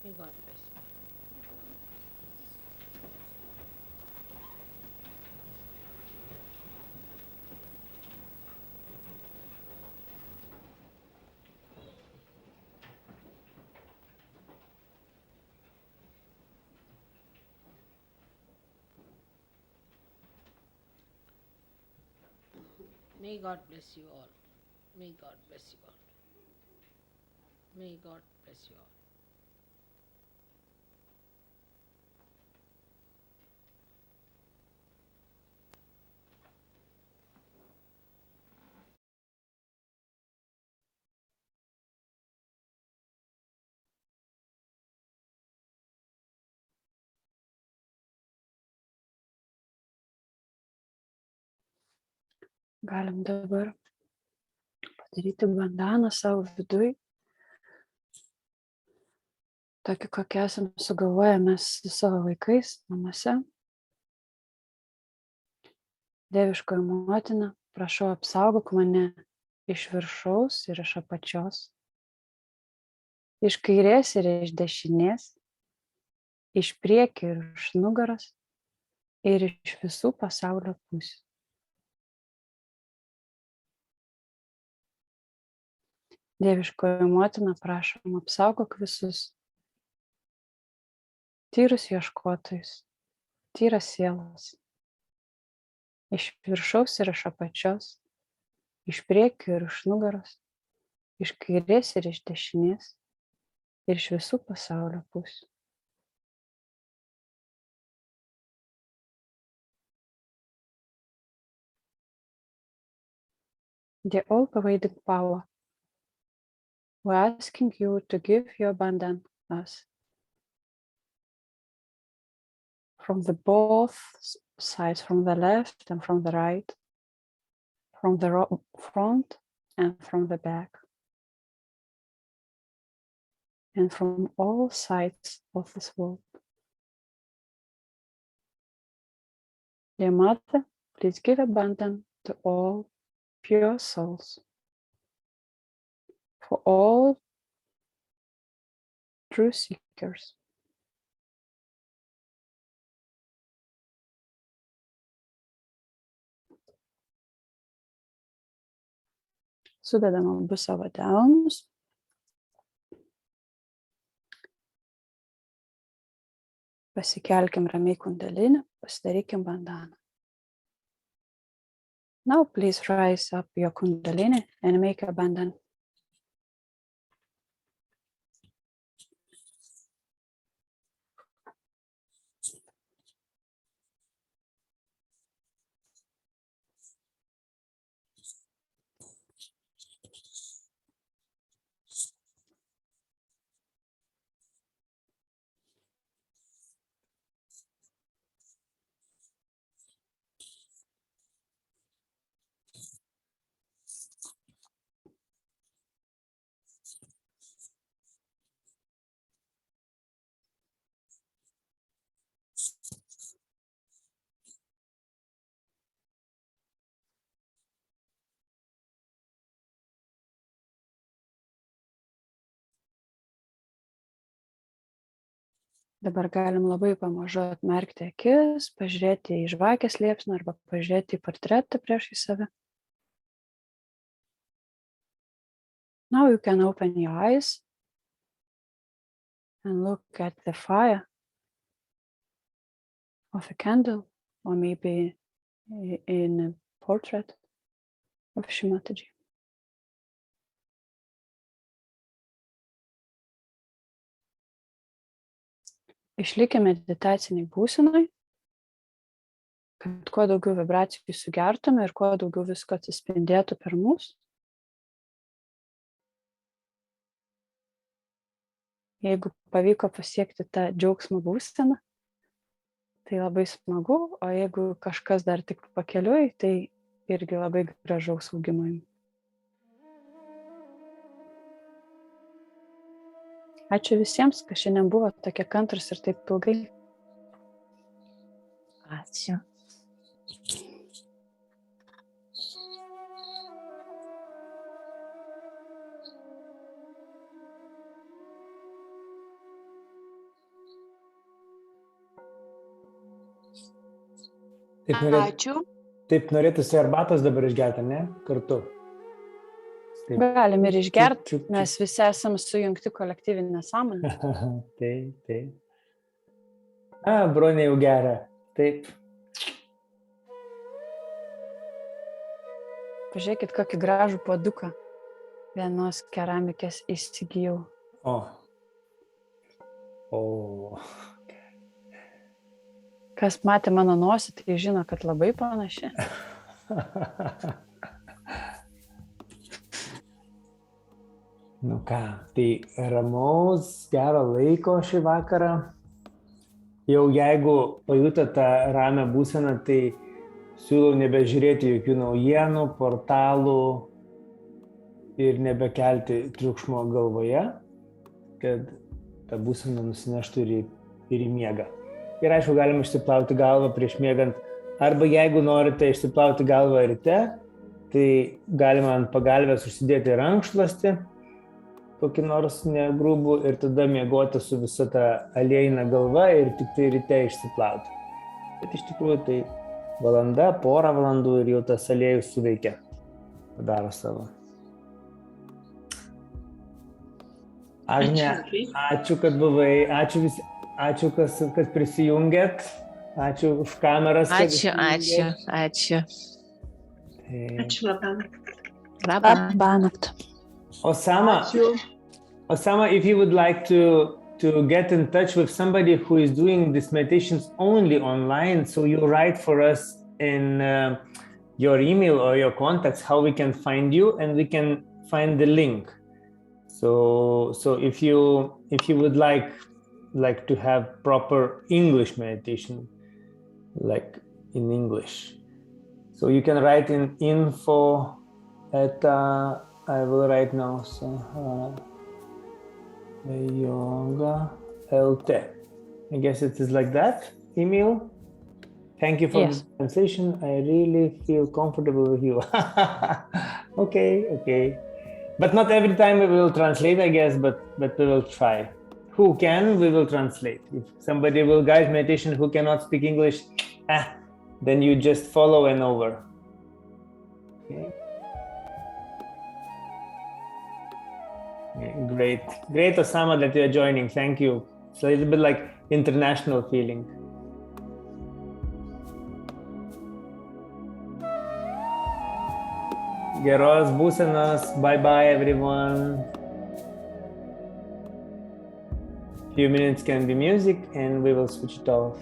Speaker 4: May God bless you. May God bless you all. May God bless you all. May God bless you all.
Speaker 3: Galim dabar padaryti bandaną savo viduj, tokį, kokį esam sugalvoję mes su savo vaikais namuose. Dieviškoji motina, prašau apsaugok mane iš viršaus ir iš apačios, iš kairės ir iš dešinės, iš priekio ir iš nugaros ir iš visų pasaulio pusių. Dieviškoji motina, prašom apsaugok visus tyrus ieškotojus, tyras sielas, iš viršaus ir iš apačios, iš priekio ir iš nugaros, iš kairės ir iš dešinės ir iš visų pasaulio pusių. The all-pervading power, we're asking you to give your abundance us from the both sides, from the left and from the right, from the front and from the back, and from all sides of this world. Dear Mother, please give abundance to all pure souls, for all true seekers, Sudedam abu savo delnus. Pasikelkim ramiai kundalinį, pasidarykim bandaną. Now please rise up your kundalini and make a bandana. Dabar galim labai pamažu atmerkti akis, pažiūrėti į žvakės liepsną arba pažiūrėti į portretą priešais save. Now you can open your eyes and look at the fire of a candle or maybe in a portrait of Sahadža. Išlikime meditaciniai būsenai, kad kuo daugiau vibracijų sugertume ir kuo daugiau visko atsispindėtų per mus. Jeigu pavyko pasiekti tą džiaugsmo būseną, tai labai smagu, o jeigu kažkas dar tik pakeliui, tai irgi labai gražaus augimo. Ačiū visiems, kas šiandien buvo tokie kantrūs ir taip ilgai.
Speaker 2: Ačiū.
Speaker 3: Ačiū.
Speaker 1: Taip norėtųsi arbatos dabar išgerti, ne? Kartu. Taip.
Speaker 3: Galim ir išgerti, mes visi esame sujungti kolektyvinę sąmonę.
Speaker 1: Taip. Bronė jau geria. Taip.
Speaker 3: Pažiūrėkit, kokį gražų puoduką vienos keramikės įsigijau. Kas matė mano nosį, tai žino, kad labai panaši.
Speaker 1: Nu ką, tai ramaus, gero laiko šį vakarą. Jau jeigu pajutote tą ramią būseną, tai siūlau nebežiūrėti jokių naujienų, portalų ir nebekelti triukšmo galvoje, kad ta būsena nusineštų ir į miegą. Ir aišku, galima išsiplauti galvą prieš miegant. Arba jeigu norite išsiplauti galvą ryte, tai galima ant pagalvės užsidėti rankšluostį, kokį nors negrubų, ir tada miegoti su visa ta aliejina galva ir tik tai ryte išsiplauti. Bet iš tikrųjų tai valanda, porą valandų ir jau tas aliejus suveikia, padaro savo. Agne, ačiū, kad buvai, ačiū, kad prisijungėt, ačiū už kameras.
Speaker 2: Ačiū.
Speaker 3: Ačiū labanakt.
Speaker 1: Osama, if you would like to get in touch with somebody who is doing these meditations only online, so you write for us in your email or your contacts how we can find you, and we can find the link. So if you would like to have proper English meditation, like in English, so you can write in info at I will write now Sahadža Yoga LT. I guess it is like that email. Thank you for the translation. I really feel comfortable with you. Okay. But not every time we will translate, I guess, but we will try. Who can, we will translate. If somebody will guide meditation who cannot speak English, then you just follow and over. Okay. Great. Great, Osama, that you're joining. Thank you. It's a little bit like international feeling. Geros būsenos. Bye-bye, everyone. Few minutes can be music and we will switch it off.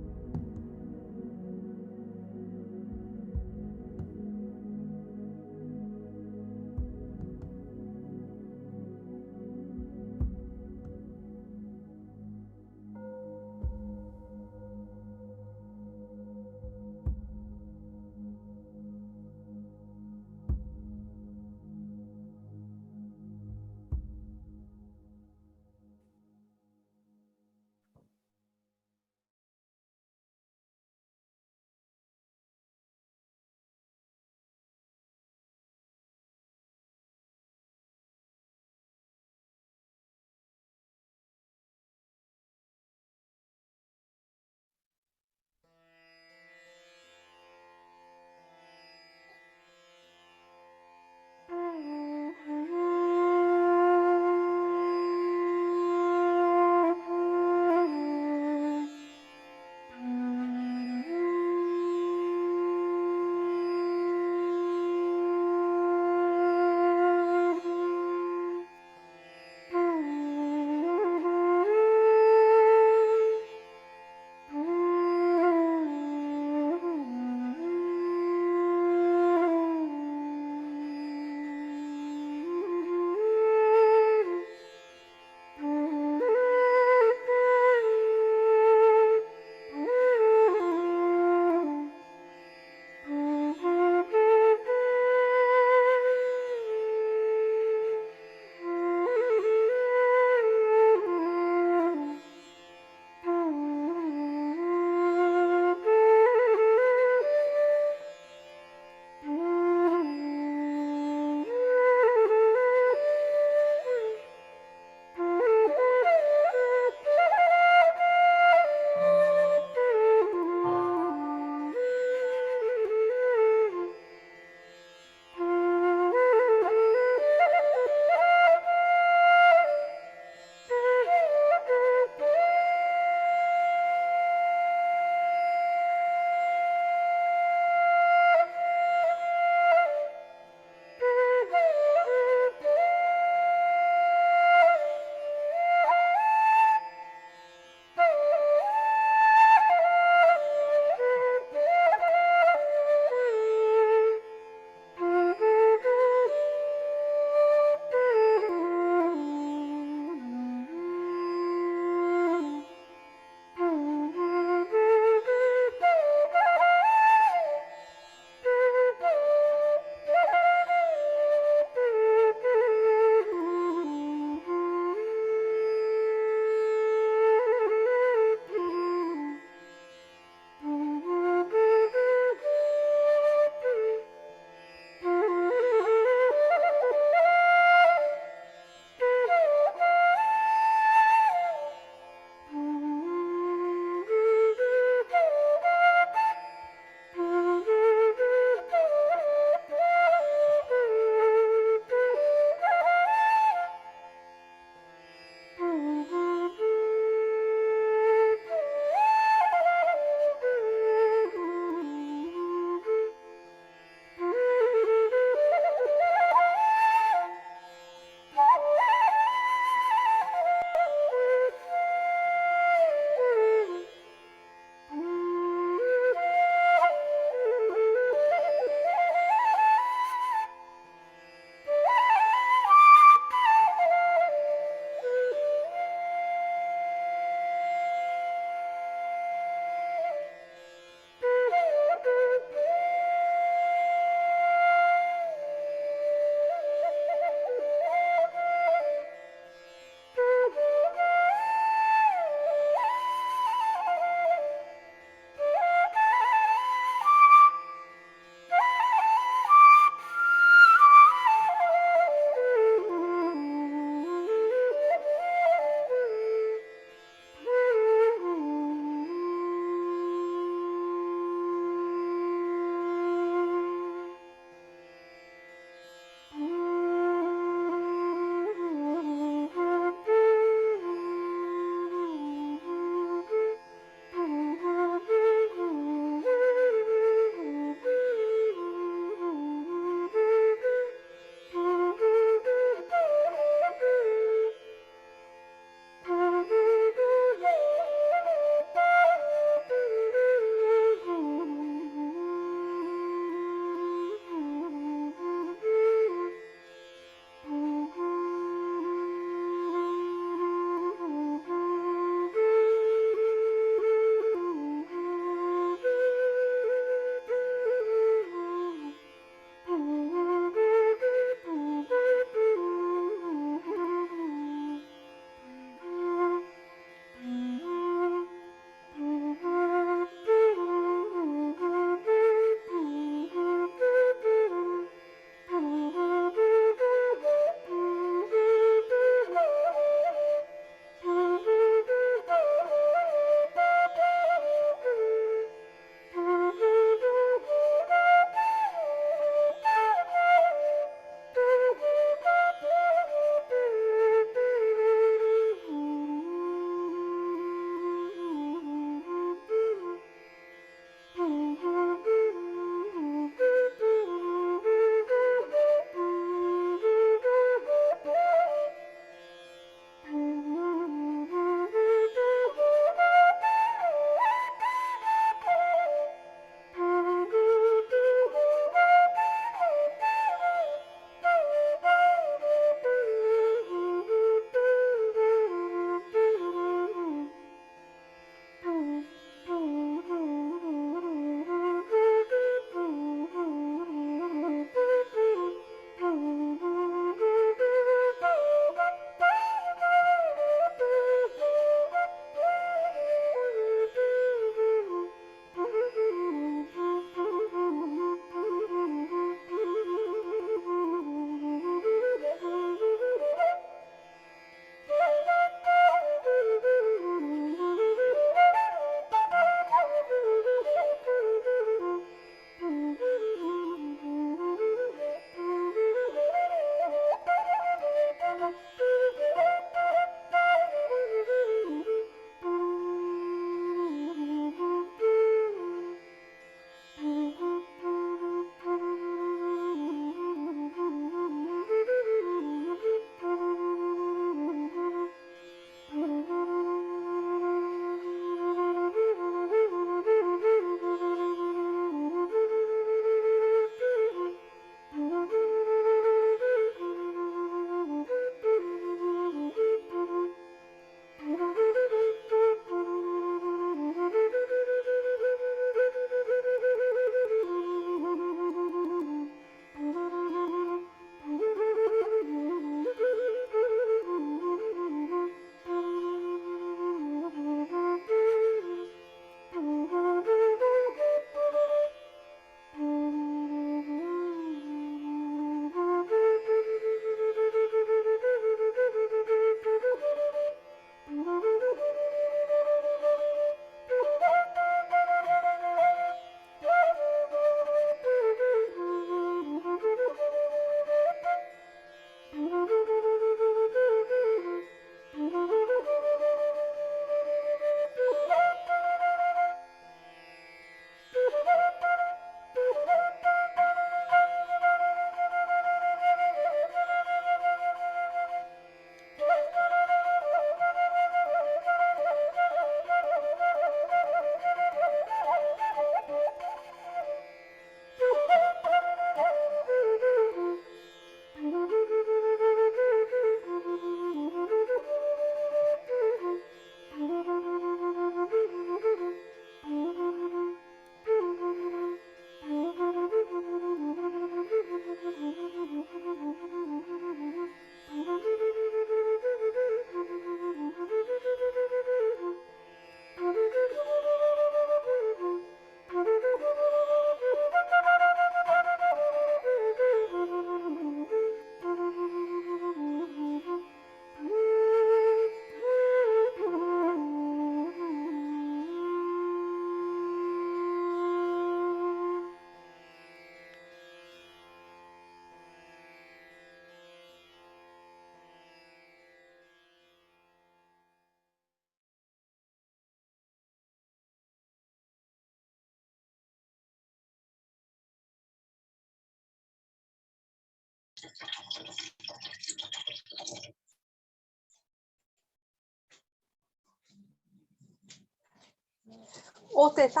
Speaker 5: O tai tau